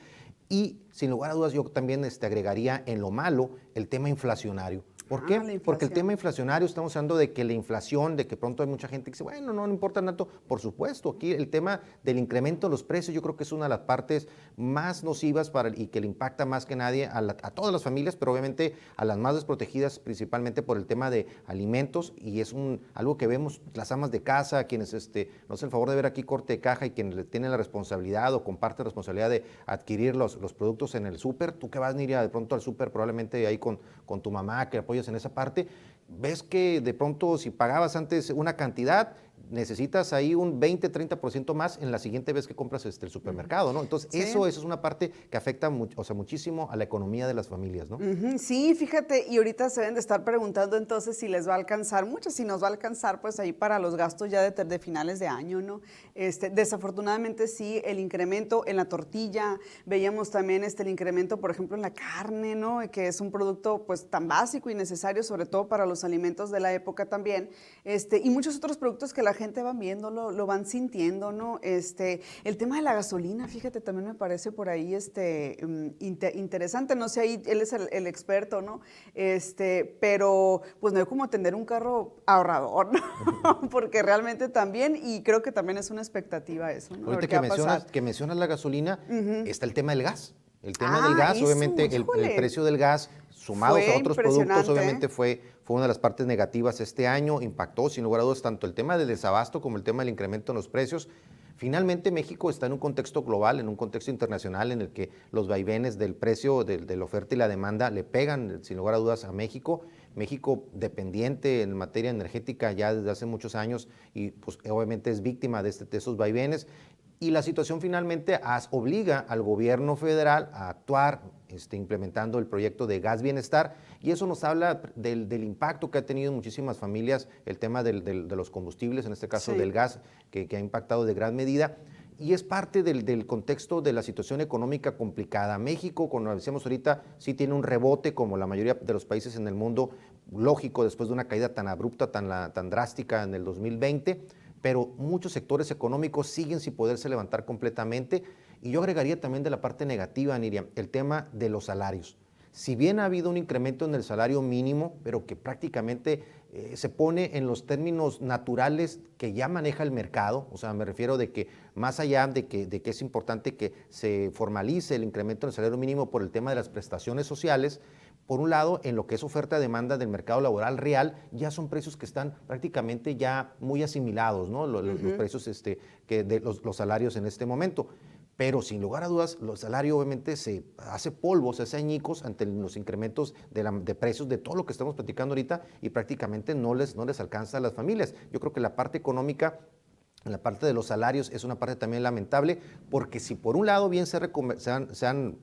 Y sin lugar a dudas yo también agregaría en lo malo el tema inflacionario. ¿Por qué? Porque el tema inflacionario, estamos hablando de que la inflación, de que pronto hay mucha gente que dice, bueno, no importa tanto. Por supuesto, aquí el tema del incremento de los precios yo creo que es una de las partes más nocivas y que le impacta más que nadie a todas las familias, pero obviamente a las más desprotegidas, principalmente por el tema de alimentos, y es algo que vemos las amas de casa, quienes nos hacen el favor de ver aquí Corte de Caja y quienes tienen la responsabilidad o comparten la responsabilidad de adquirir los productos en el súper. Tú que vas, Niria, de pronto al súper, probablemente ahí con tu mamá, que apoyas en esa parte, ves que de pronto si pagabas antes una cantidad, necesitas ahí un 20-30% más en la siguiente vez que compras el supermercado, ¿no? Entonces, sí, eso es una parte que afecta muchísimo a la economía de las familias, ¿no?
Sí, fíjate, y ahorita se deben de estar preguntando entonces si les va a alcanzar mucho, si nos va a alcanzar pues ahí para los gastos ya de finales de año, ¿no? Desafortunadamente sí, el incremento en la tortilla, veíamos también el incremento, por ejemplo, en la carne, ¿no? Que es un producto pues tan básico y necesario, sobre todo para los alimentos de la época también, y muchos otros productos que la gente van viendo, lo van sintiendo, ¿no? El tema de la gasolina, fíjate, también me parece por ahí interesante, no sé, ahí él es el experto, ¿no? Pero pues no hay como tener un carro ahorrador, ¿no? Porque realmente también, y creo que también es una expectativa eso, ¿no?
Ahorita que mencionas la gasolina, está el tema del gas. El tema del gas,
eso,
obviamente, el precio del gas, sumados a otros productos, obviamente fue una de las partes negativas este año, impactó sin lugar a dudas tanto el tema del desabasto como el tema del incremento en los precios. Finalmente, México está en un contexto global, en un contexto internacional en el que los vaivenes del precio, de la oferta y la demanda le pegan sin lugar a dudas a México. México dependiente en materia energética ya desde hace muchos años y pues obviamente es víctima de esos vaivenes. Y la situación finalmente obliga al gobierno federal a actuar implementando el proyecto de Gas Bienestar, y eso nos habla del impacto que ha tenido en muchísimas familias el tema de los combustibles, en este caso del gas, que ha impactado de gran medida. Y es parte del contexto de la situación económica complicada. México, como decíamos ahorita, sí tiene un rebote como la mayoría de los países en el mundo, lógico, después de una caída tan abrupta, tan drástica en el 2020, pero muchos sectores económicos siguen sin poderse levantar completamente. Y yo agregaría también de la parte negativa, Niria, el tema de los salarios. Si bien ha habido un incremento en el salario mínimo, pero que prácticamente se pone en los términos naturales que ya maneja el mercado, o sea, me refiero de que más allá de que es importante que se formalice el incremento del salario mínimo por el tema de las prestaciones sociales, por un lado, en lo que es oferta-demanda del mercado laboral real, ya son precios que están prácticamente ya muy asimilados, ¿no? Los precios, los salarios en este momento. Pero sin lugar a dudas, los salarios obviamente se hace polvo, se hace añicos ante los incrementos de precios de todo lo que estamos platicando ahorita y prácticamente no les alcanza a las familias. Yo creo que la parte económica, la parte de los salarios es una parte también lamentable, porque si por un lado bien se han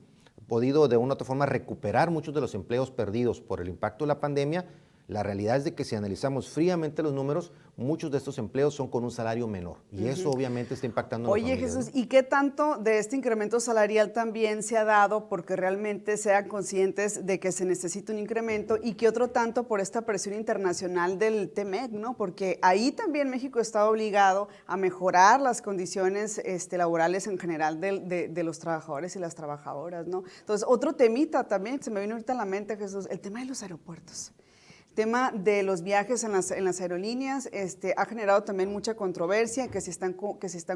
podido de una u otra forma recuperar muchos de los empleos perdidos por el impacto de la pandemia, la realidad es de que si analizamos fríamente los números, muchos de estos empleos son con un salario menor y eso obviamente está impactando en las familias.
Oye, Jesús, ¿y qué tanto de este incremento salarial también se ha dado porque realmente sean conscientes de que se necesita un incremento y qué otro tanto por esta presión internacional del TEMEC, ¿no? Porque ahí también México está obligado a mejorar las condiciones laborales en general de los trabajadores y las trabajadoras, ¿no? Entonces, otro temita también, se me vino ahorita a la mente, Jesús, el tema de los aeropuertos. Tema de los viajes en las aerolíneas ha generado también mucha controversia, que se están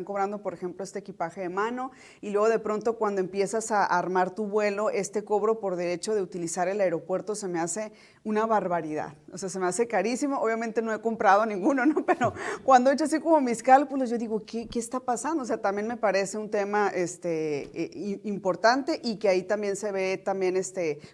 cobrando, por ejemplo, este equipaje de mano, y luego de pronto cuando empiezas a armar tu vuelo, este cobro por derecho de utilizar el aeropuerto se me hace una barbaridad. O sea, se me hace carísimo. Obviamente no he comprado ninguno, ¿no? Pero cuando he hecho así como mis cálculos, yo digo, ¿qué está pasando? O sea, también me parece un tema importante, y que ahí también se ve también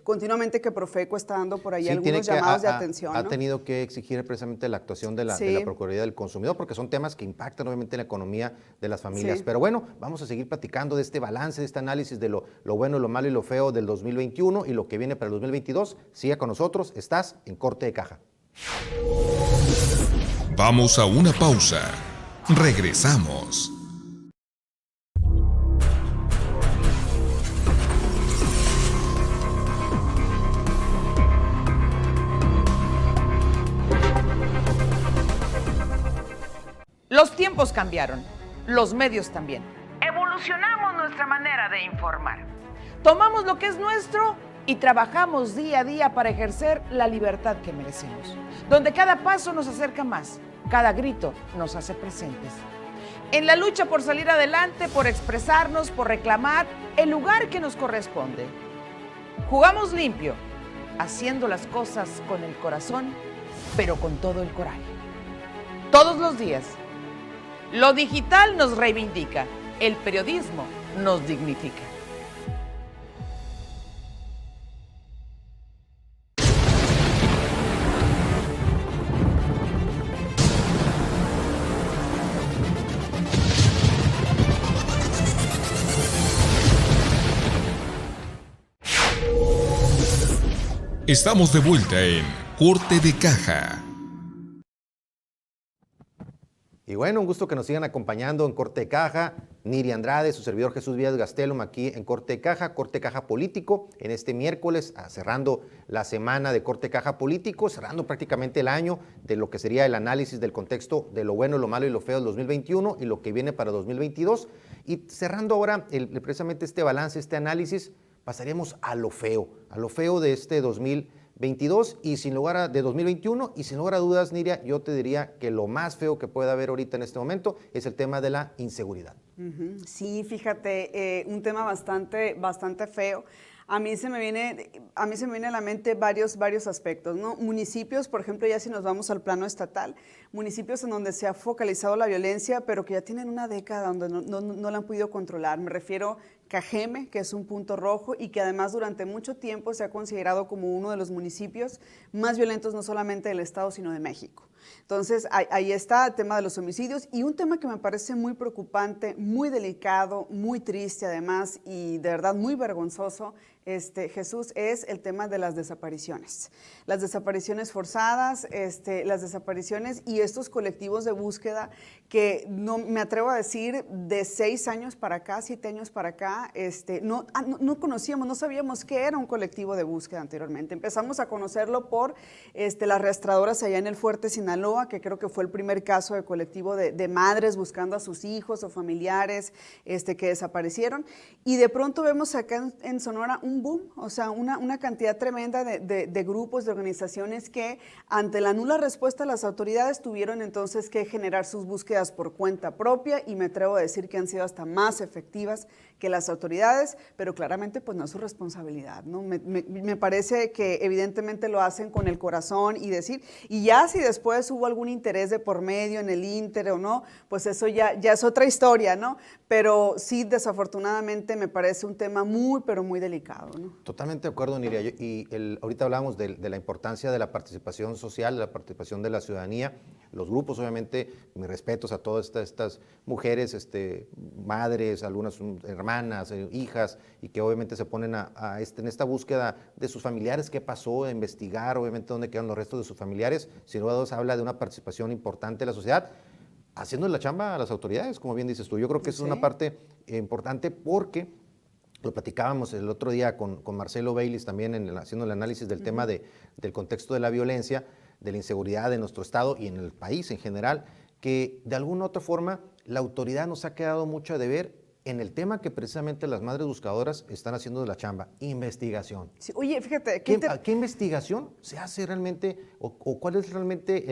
continuamente que Profeco está dando por ahí algunos llamados de atención.
Ha tenido que exigir precisamente la actuación de la Procuraduría del Consumidor, porque son temas que impactan obviamente la economía de las familias.
Sí.
Pero bueno, vamos a seguir platicando de este balance, de este análisis de lo bueno, lo malo y lo feo del 2021 y lo que viene para el 2022. Siga con nosotros, estás en Corte de Caja.
Vamos a una pausa. Regresamos.
Los tiempos cambiaron, los medios también. Evolucionamos nuestra manera de informar. Tomamos lo que es nuestro y trabajamos día a día para ejercer la libertad que merecemos, donde cada paso nos acerca más, cada grito nos hace presentes. En la lucha por salir adelante, por expresarnos, por reclamar el lugar que nos corresponde. Jugamos limpio, haciendo las cosas con el corazón, pero con todo el coraje. Todos los días. Lo digital nos reivindica, el periodismo nos dignifica.
Estamos de vuelta en Corte de Caja.
Y bueno, un gusto que nos sigan acompañando en Corte de Caja. Niri Andrade, su servidor Jesús Díaz Gastelum, aquí en Corte de Caja Político, en este miércoles, cerrando la semana de Corte de Caja Político, cerrando prácticamente el año de lo que sería el análisis del contexto de lo bueno, lo malo y lo feo del 2021 y lo que viene para 2022. Y cerrando ahora precisamente este balance, este análisis, pasaremos a lo feo de este 2022 y sin lugar de 2021, y sin lugar a dudas, Niria, yo te diría que lo más feo que puede haber ahorita en este momento es el tema de la inseguridad.
Sí, fíjate, un tema bastante feo. A mí se me viene a la mente varios aspectos, ¿no? Municipios, por ejemplo, ya si nos vamos al plano estatal, municipios en donde se ha focalizado la violencia, pero que ya tienen una década donde no la han podido controlar. Me refiero Cajeme, que es un punto rojo y que además durante mucho tiempo se ha considerado como uno de los municipios más violentos no solamente del estado, sino de México. Entonces, ahí está el tema de los homicidios, y un tema que me parece muy preocupante, muy delicado, muy triste además, y de verdad muy vergonzoso, Jesús, es el tema de las desapariciones. Las desapariciones forzadas, las desapariciones y estos colectivos de búsqueda que no me atrevo a decir de 6 años para acá, 7 años para acá, no conocíamos, no sabíamos qué era un colectivo de búsqueda anteriormente. Empezamos a conocerlo por las rastreadoras allá en el Fuerte Sinaloa, que creo que fue el primer caso de colectivo de madres buscando a sus hijos o familiares que desaparecieron, y de pronto vemos acá en Sonora un boom, o sea, una cantidad tremenda de grupos, de organizaciones que ante la nula respuesta de las autoridades tuvieron entonces que generar sus búsquedas por cuenta propia, y me atrevo a decir que han sido hasta más efectivas que las autoridades, pero claramente pues no es su responsabilidad, ¿no? Me parece que evidentemente lo hacen con el corazón y ya si después hubo algún interés de por medio en el ínter o no, pues eso ya es otra historia, ¿no? Pero sí, desafortunadamente me parece un tema muy, pero muy delicado, ¿no?
Totalmente de acuerdo, Niria. Y ahorita hablamos de la importancia de la participación social, de la participación de la ciudadanía, los grupos, obviamente, mis respetos a todas estas mujeres, madres, algunas hermanas, hijas, y que obviamente se ponen en esta búsqueda de sus familiares, qué pasó, a investigar, obviamente, dónde quedan los restos de sus familiares. Sin duda, habla de una participación importante de la sociedad, haciendo la chamba a las autoridades, como bien dices tú. Yo creo que es una parte importante porque lo platicábamos el otro día con Marcelo Baylis también haciendo el análisis del tema del contexto de la violencia, de la inseguridad en nuestro estado y en el país en general, que de alguna u otra forma la autoridad nos ha quedado mucho a deber en el tema que precisamente las madres buscadoras están haciendo de la chamba, investigación.
Sí, oye, fíjate,
¿Qué investigación se hace realmente o cuál es realmente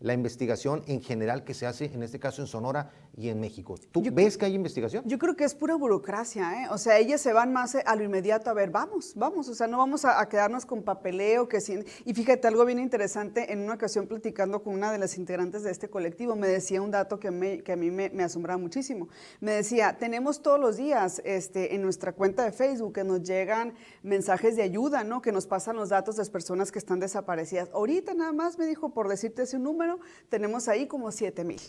la investigación en general que se hace en este caso en Sonora y en México? ¿Tú ves que hay investigación?
Yo creo que es pura burocracia, ¿eh? O sea, ellas se van más a lo inmediato, a ver, vamos, o sea, no vamos a quedarnos con papeleo, que sí. Y fíjate, algo bien interesante, en una ocasión platicando con una de las integrantes de este colectivo, me decía un dato que a mí me asombraba muchísimo. Me decía, tenemos todos los días en nuestra cuenta de Facebook que nos llegan mensajes de ayuda, ¿no? Que nos pasan los datos de las personas que están desaparecidas. Ahorita nada más me dijo, por decirte ese número, tenemos ahí como 7,000.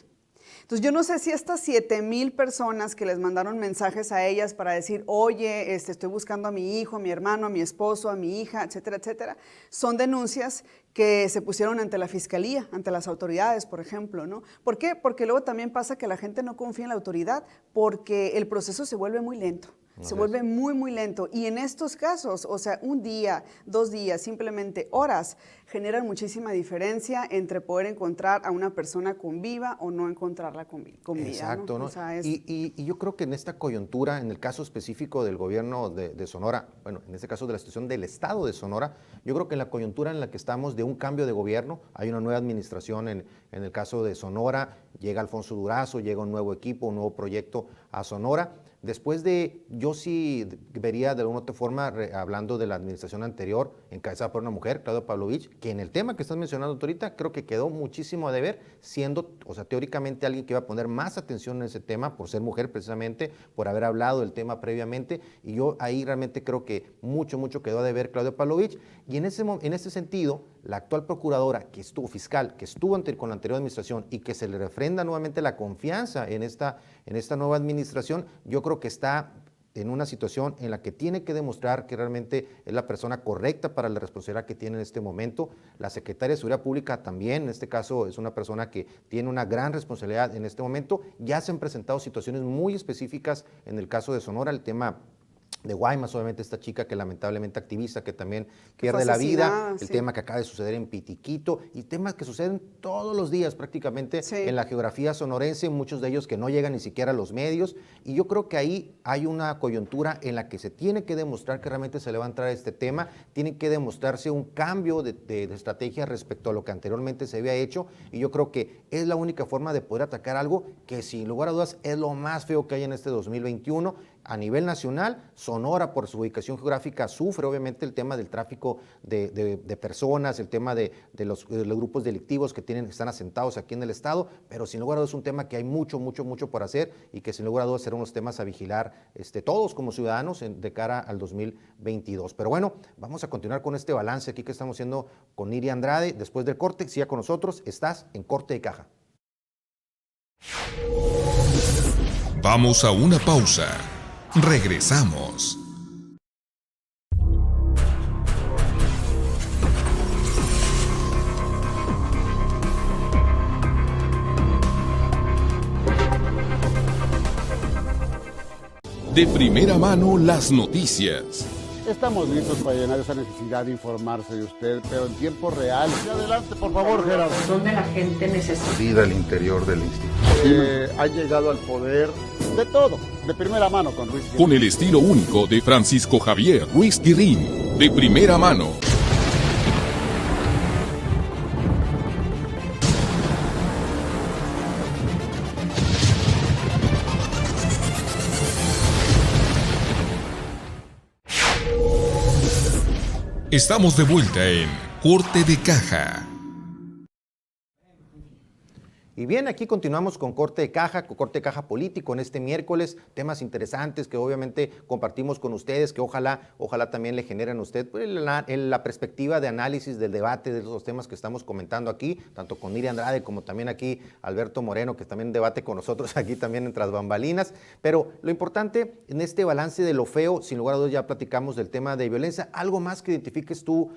Entonces, yo no sé si estas 7,000 personas que les mandaron mensajes a ellas para decir, oye, estoy buscando a mi hijo, a mi hermano, a mi esposo, a mi hija, etcétera, etcétera, son denuncias que se pusieron ante la fiscalía, ante las autoridades, por ejemplo, ¿no? ¿Por qué? Porque luego también pasa que la gente no confía en la autoridad porque el proceso se vuelve muy lento. Se vuelve muy, muy lento. Y en estos casos, o sea, un día, 2 días, simplemente horas, generan muchísima diferencia entre poder encontrar a una persona con vida o no encontrarla con vida.
Exacto, ¿no?
O sea,
y yo creo que en esta coyuntura, en el caso específico del gobierno de Sonora, bueno, en este caso de la situación del estado de Sonora, yo creo que en la coyuntura en la que estamos de un cambio de gobierno, hay una nueva administración en el caso de Sonora, llega Alfonso Durazo, llega un nuevo equipo, un nuevo proyecto a Sonora. Después de, yo sí vería de alguna otra forma, hablando de la administración anterior, encabezada por una mujer, Claudia Pavlovich, que en el tema que estás mencionando tú ahorita, creo que quedó muchísimo a deber, siendo, o sea, teóricamente alguien que iba a poner más atención en ese tema, por ser mujer precisamente, por haber hablado del tema previamente, y yo ahí realmente creo que mucho quedó a deber Claudia Pavlovich, y en ese sentido, la actual procuradora, que estuvo fiscal, que estuvo con la anterior administración y que se le refrenda nuevamente la confianza en esta nueva administración, yo creo que está en una situación en la que tiene que demostrar que realmente es la persona correcta para la responsabilidad que tiene en este momento. La secretaria de Seguridad Pública también, en este caso, es una persona que tiene una gran responsabilidad en este momento. Ya se han presentado situaciones muy específicas en el caso de Sonora, el tema de Guaymas, obviamente esta chica que lamentablemente activista, que también pierde la vida, el tema que acaba de suceder en Pitiquito, y temas que suceden todos los días prácticamente en la geografía sonorense, muchos de ellos que no llegan ni siquiera a los medios, y yo creo que ahí hay una coyuntura en la que se tiene que demostrar que realmente se le va a entrar a este tema, tiene que demostrarse un cambio de estrategia respecto a lo que anteriormente se había hecho, y yo creo que es la única forma de poder atacar algo que sin lugar a dudas es lo más feo que hay en este 2021, a nivel nacional. Sonora, por su ubicación geográfica, sufre obviamente el tema del tráfico de personas, el tema de los grupos delictivos que están asentados aquí en el estado, pero sin lugar a dudas es un tema que hay mucho por hacer y que sin lugar a dudas serán unos temas a vigilar todos como ciudadanos de cara al 2022. Pero bueno, vamos a continuar con este balance aquí que estamos haciendo con Niria Andrade. Después del corte, siga con nosotros, estás en Corte de Caja.
Vamos a una pausa. Regresamos. De primera mano las noticias.
Estamos listos para llenar esa necesidad de informarse de usted, pero en tiempo real. Y adelante, por favor, Gerardo.
Donde la gente necesita.
Vida al interior del instituto.
Ha llegado al poder de todo, de primera mano con Ruiz Guirrín.
Con el estilo único de Francisco Javier Ruiz Guirrín. De primera mano. Estamos de vuelta en Corte de Caja.
Y bien, aquí continuamos con Corte de Caja político en este miércoles, temas interesantes que obviamente compartimos con ustedes, que ojalá también le generen a usted la perspectiva de análisis del debate de esos temas que estamos comentando aquí, tanto con Niria Andrade como también aquí Alberto Moreno, que también debate con nosotros aquí también entre las bambalinas. Pero lo importante en este balance de lo feo, sin lugar a dudas ya platicamos del tema de violencia, algo más que identifiques tú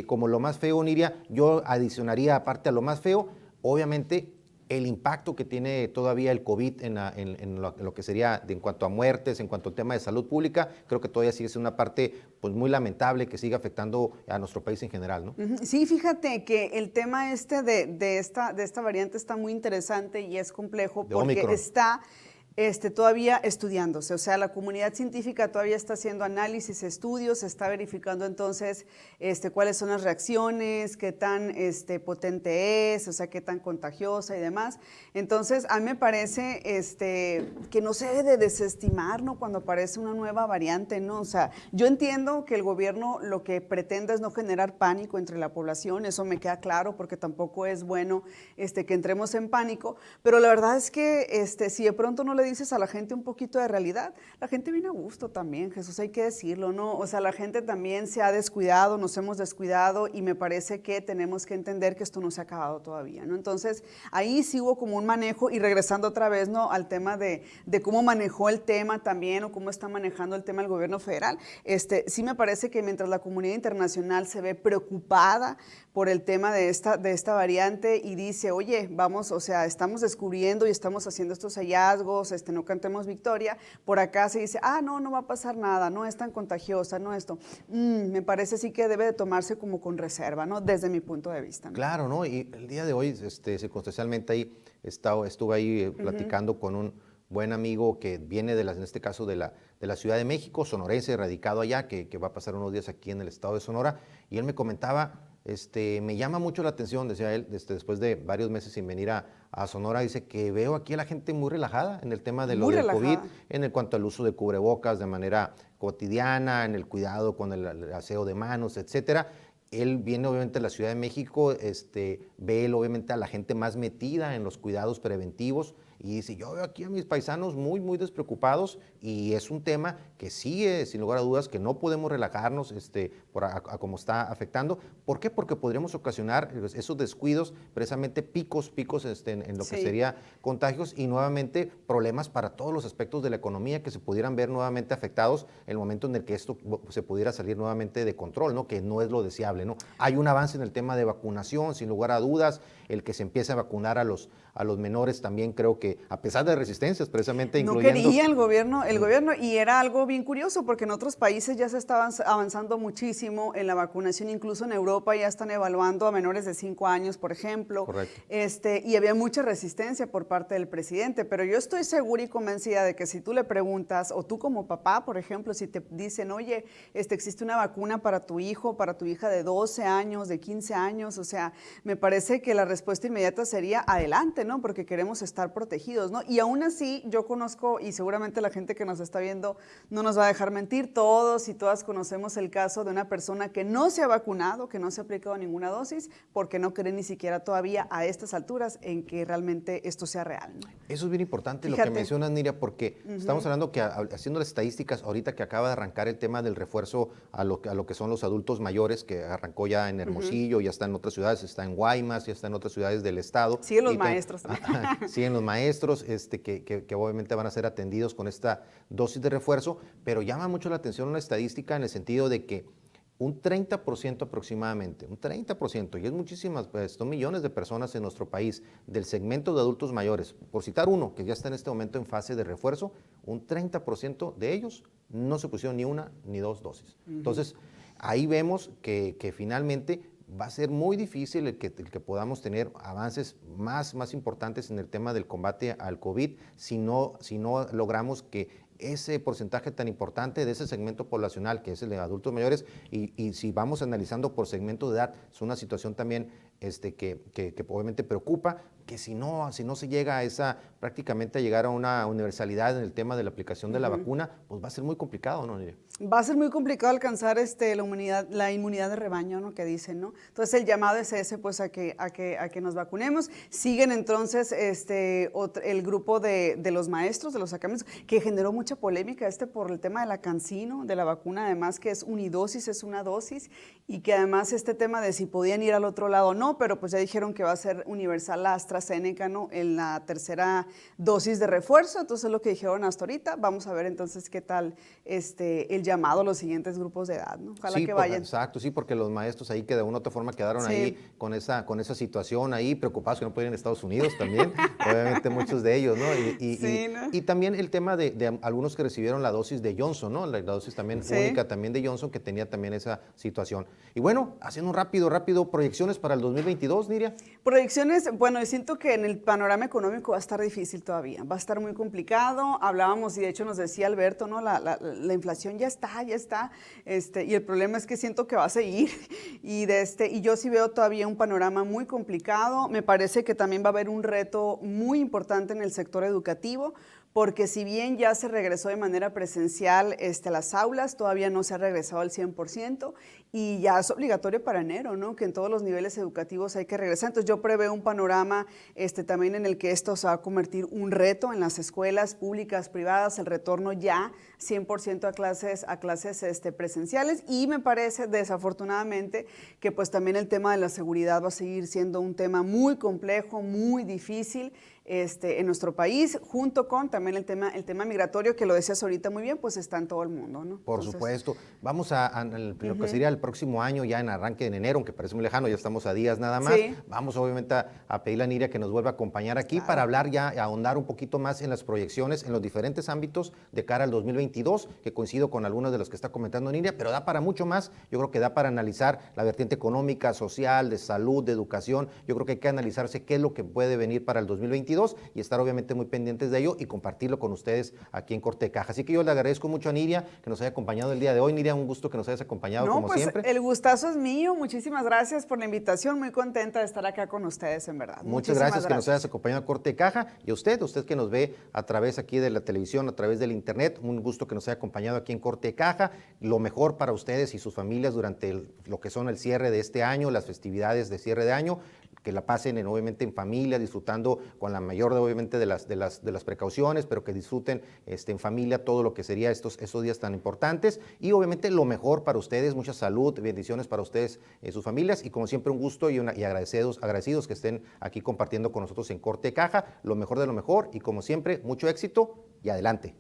como lo más feo, Niria. Yo adicionaría aparte a lo más feo, obviamente, el impacto que tiene todavía el COVID en lo que sería en cuanto a muertes, en cuanto al tema de salud pública, creo que todavía sigue siendo una parte pues muy lamentable que sigue afectando a nuestro país en general, ¿no?
Sí, fíjate que el tema de esta variante está muy interesante y es complejo porque todavía estudiándose. O sea, la comunidad científica todavía está haciendo análisis, estudios, se está verificando entonces cuáles son las reacciones, qué tan potente es, o sea, qué tan contagiosa y demás. Entonces, a mí me parece que no se debe de desestimar, ¿no?, cuando aparece una nueva variante, ¿no? O sea, yo entiendo que el gobierno lo que pretende es no generar pánico entre la población, eso me queda claro, porque tampoco es bueno que entremos en pánico, pero la verdad es que si de pronto no le dices a la gente un poquito de realidad, la gente viene a gusto también, Jesús, hay que decirlo, ¿no? O sea, la gente también se ha descuidado, nos hemos descuidado y me parece que tenemos que entender que esto no se ha acabado todavía, ¿no? Entonces, ahí sí hubo como un manejo y regresando otra vez, ¿no?, al tema de cómo manejó el tema también o cómo está manejando el tema el gobierno federal. Sí me parece que mientras la comunidad internacional se ve preocupada por el tema de esta variante y dice, oye, vamos, o sea, estamos descubriendo y estamos haciendo estos hallazgos, no cantemos victoria, por acá se dice, no va a pasar nada, no es tan contagiosa, no esto. Me parece sí que debe de tomarse como con reserva, ¿no?, desde mi punto de vista, ¿no?
Claro, ¿no? Y el día de hoy, circunstancialmente ahí, estuve ahí platicando con un buen amigo que viene en este caso de la Ciudad de México, sonorense, radicado allá, que va a pasar unos días aquí en el estado de Sonora, y él me comentaba, me llama mucho la atención, decía él, después de varios meses sin venir a Sonora, dice que veo aquí a la gente muy relajada en el tema de lo del COVID, en cuanto al uso de cubrebocas de manera cotidiana, en el cuidado con el aseo de manos, etcétera. Él viene obviamente de la Ciudad de México, ve obviamente a la gente más metida en los cuidados preventivos y dice, yo veo aquí a mis paisanos muy, muy despreocupados y es un tema que sigue, sin lugar a dudas, que no podemos relajarnos a cómo está afectando. ¿Por qué? Porque podríamos ocasionar esos descuidos, precisamente picos en lo que sería contagios y nuevamente problemas para todos los aspectos de la economía que se pudieran ver nuevamente afectados en el momento en el que esto se pudiera salir nuevamente de control, ¿no?, que no es lo deseable, ¿no? Hay un avance en el tema de vacunación, sin lugar a dudas, el que se empiece a vacunar a los menores también creo que a pesar de resistencias precisamente incluyendo...
No quería el gobierno y era algo bien curioso porque en otros países ya se estaba avanzando muchísimo en la vacunación, incluso en Europa ya están evaluando a menores de 5 años, por ejemplo.
Correcto.
Y había mucha resistencia por parte del presidente, pero yo estoy segura y convencida de que si tú le preguntas, o tú como papá, por ejemplo, si te dicen, oye, existe una vacuna para tu hijo, para tu hija de 12 años, de 15 años, o sea, me parece que la respuesta inmediata sería adelante, ¿no? Porque queremos estar protegidos, ¿no? Y aún así, yo conozco, y seguramente la gente que nos está viendo no nos va a dejar mentir, todos y todas conocemos el caso de una persona que no se ha vacunado, que no se ha aplicado ninguna dosis, porque no cree ni siquiera todavía a estas alturas en que realmente esto sea real, ¿no?
Eso es bien importante.
Fíjate.
Lo que mencionas, Niria, porque estamos hablando que haciendo las estadísticas, ahorita que acaba de arrancar el tema del refuerzo a lo que son los adultos mayores, que arrancó ya en Hermosillo, ya está en otras ciudades, está en Guaymas, ya está en otras ciudades del estado.
Siguen los maestros.
Siguen los maestros, que obviamente van a ser atendidos con esta dosis de refuerzo, pero llama mucho la atención una estadística en el sentido de que un 30% aproximadamente, un 30%, y es muchísimas, pues son millones de personas en nuestro país, del segmento de adultos mayores, por citar uno, que ya está en este momento en fase de refuerzo, un 30% de ellos no se pusieron ni una ni dos dosis. Entonces, ahí vemos que finalmente va a ser muy difícil el que podamos tener avances más importantes en el tema del combate al COVID si no logramos que ese porcentaje tan importante de ese segmento poblacional, que es el de adultos mayores, y si vamos analizando por segmento de edad, es una situación también que obviamente preocupa, que si no se llega prácticamente a llegar a una universalidad en el tema de la aplicación de la vacuna, pues va a ser muy complicado, ¿no?
Va a ser muy complicado alcanzar la inmunidad de rebaño, ¿no?, que dicen, ¿no? Entonces el llamado es ese, pues a que nos vacunemos. Siguen entonces el grupo de los maestros, de los académicos, que generó mucha polémica por el tema de la CanSino, de la vacuna, además que es unidosis, es una dosis, y que además este tema de si podían ir al otro lado o no, pero pues ya dijeron que va a ser universal la AstraZeneca, ¿no?, en la tercera dosis de refuerzo. Entonces lo que dijeron hasta ahorita, vamos a ver entonces qué tal el llamado a los siguientes grupos de edad, ¿no? Ojalá que vayan.
Exacto, sí, porque los maestros ahí que de una u otra forma quedaron ahí con esa situación ahí, preocupados que no pueden ir a Estados Unidos también, obviamente muchos de ellos, ¿no? Y también el tema de algunos que recibieron la dosis de Johnson, ¿no? La dosis también única también de Johnson, que tenía también esa situación. Y bueno, haciendo un rápido, proyecciones para el 2022, Niria.
Proyecciones, bueno, yo siento que en el panorama económico va a estar difícil todavía, va a estar muy complicado. Hablábamos y de hecho nos decía Alberto, ¿no? La inflación ya está, y el problema es que siento que va a seguir y yo sí veo todavía un panorama muy complicado. Me parece que también va a haber un reto muy importante en el sector educativo, porque si bien ya se regresó de manera presencial a las aulas, todavía no se ha regresado al 100% y ya es obligatorio para enero, ¿no? Que en todos los niveles educativos hay que regresar. Entonces yo preveo un panorama también en el que esto se va a convertir un reto en las escuelas públicas, privadas, el retorno ya 100% a clases presenciales, y me parece desafortunadamente que pues también el tema de la seguridad va a seguir siendo un tema muy complejo, muy difícil en nuestro país, junto con también el tema migratorio, que lo decías ahorita muy bien, pues está en todo el mundo, ¿no?
Por supuesto. Vamos a lo que sería el próximo año, ya en arranque en enero, aunque parece muy lejano, ya estamos a días nada más.
Sí.
Vamos obviamente a pedirle a Niria que nos vuelva a acompañar aquí para hablar ya, ahondar un poquito más en las proyecciones, en los diferentes ámbitos de cara al 2022, que coincido con algunos de los que está comentando Niria, pero da para mucho más. Yo creo que da para analizar la vertiente económica, social, de salud, de educación. Yo creo que hay que analizarse qué es lo que puede venir para el 2022 y estar obviamente muy pendientes de ello y compartirlo con ustedes aquí en Corte de Caja. Así que yo le agradezco mucho a Niria que nos haya acompañado el día de hoy. Niria, un gusto que nos hayas acompañado como siempre.
El gustazo es mío. Muchísimas gracias por la invitación. Muy contenta de estar acá con ustedes, en verdad.
Muchas gracias que nos hayas acompañado a Corte de Caja. Y a usted que nos ve a través aquí de la televisión, a través del internet, un gusto que nos haya acompañado aquí en Corte de Caja. Lo mejor para ustedes y sus familias durante lo que son el cierre de este año, las festividades de cierre de año. Que la pasen obviamente en familia, disfrutando con la mayor obviamente de las precauciones, pero que disfruten en familia todo lo que sería esos días tan importantes, y obviamente lo mejor para ustedes, mucha salud, bendiciones para ustedes, sus familias, y como siempre un gusto y agradecidos que estén aquí compartiendo con nosotros en Corte de Caja, lo mejor de lo mejor, y como siempre mucho éxito y adelante.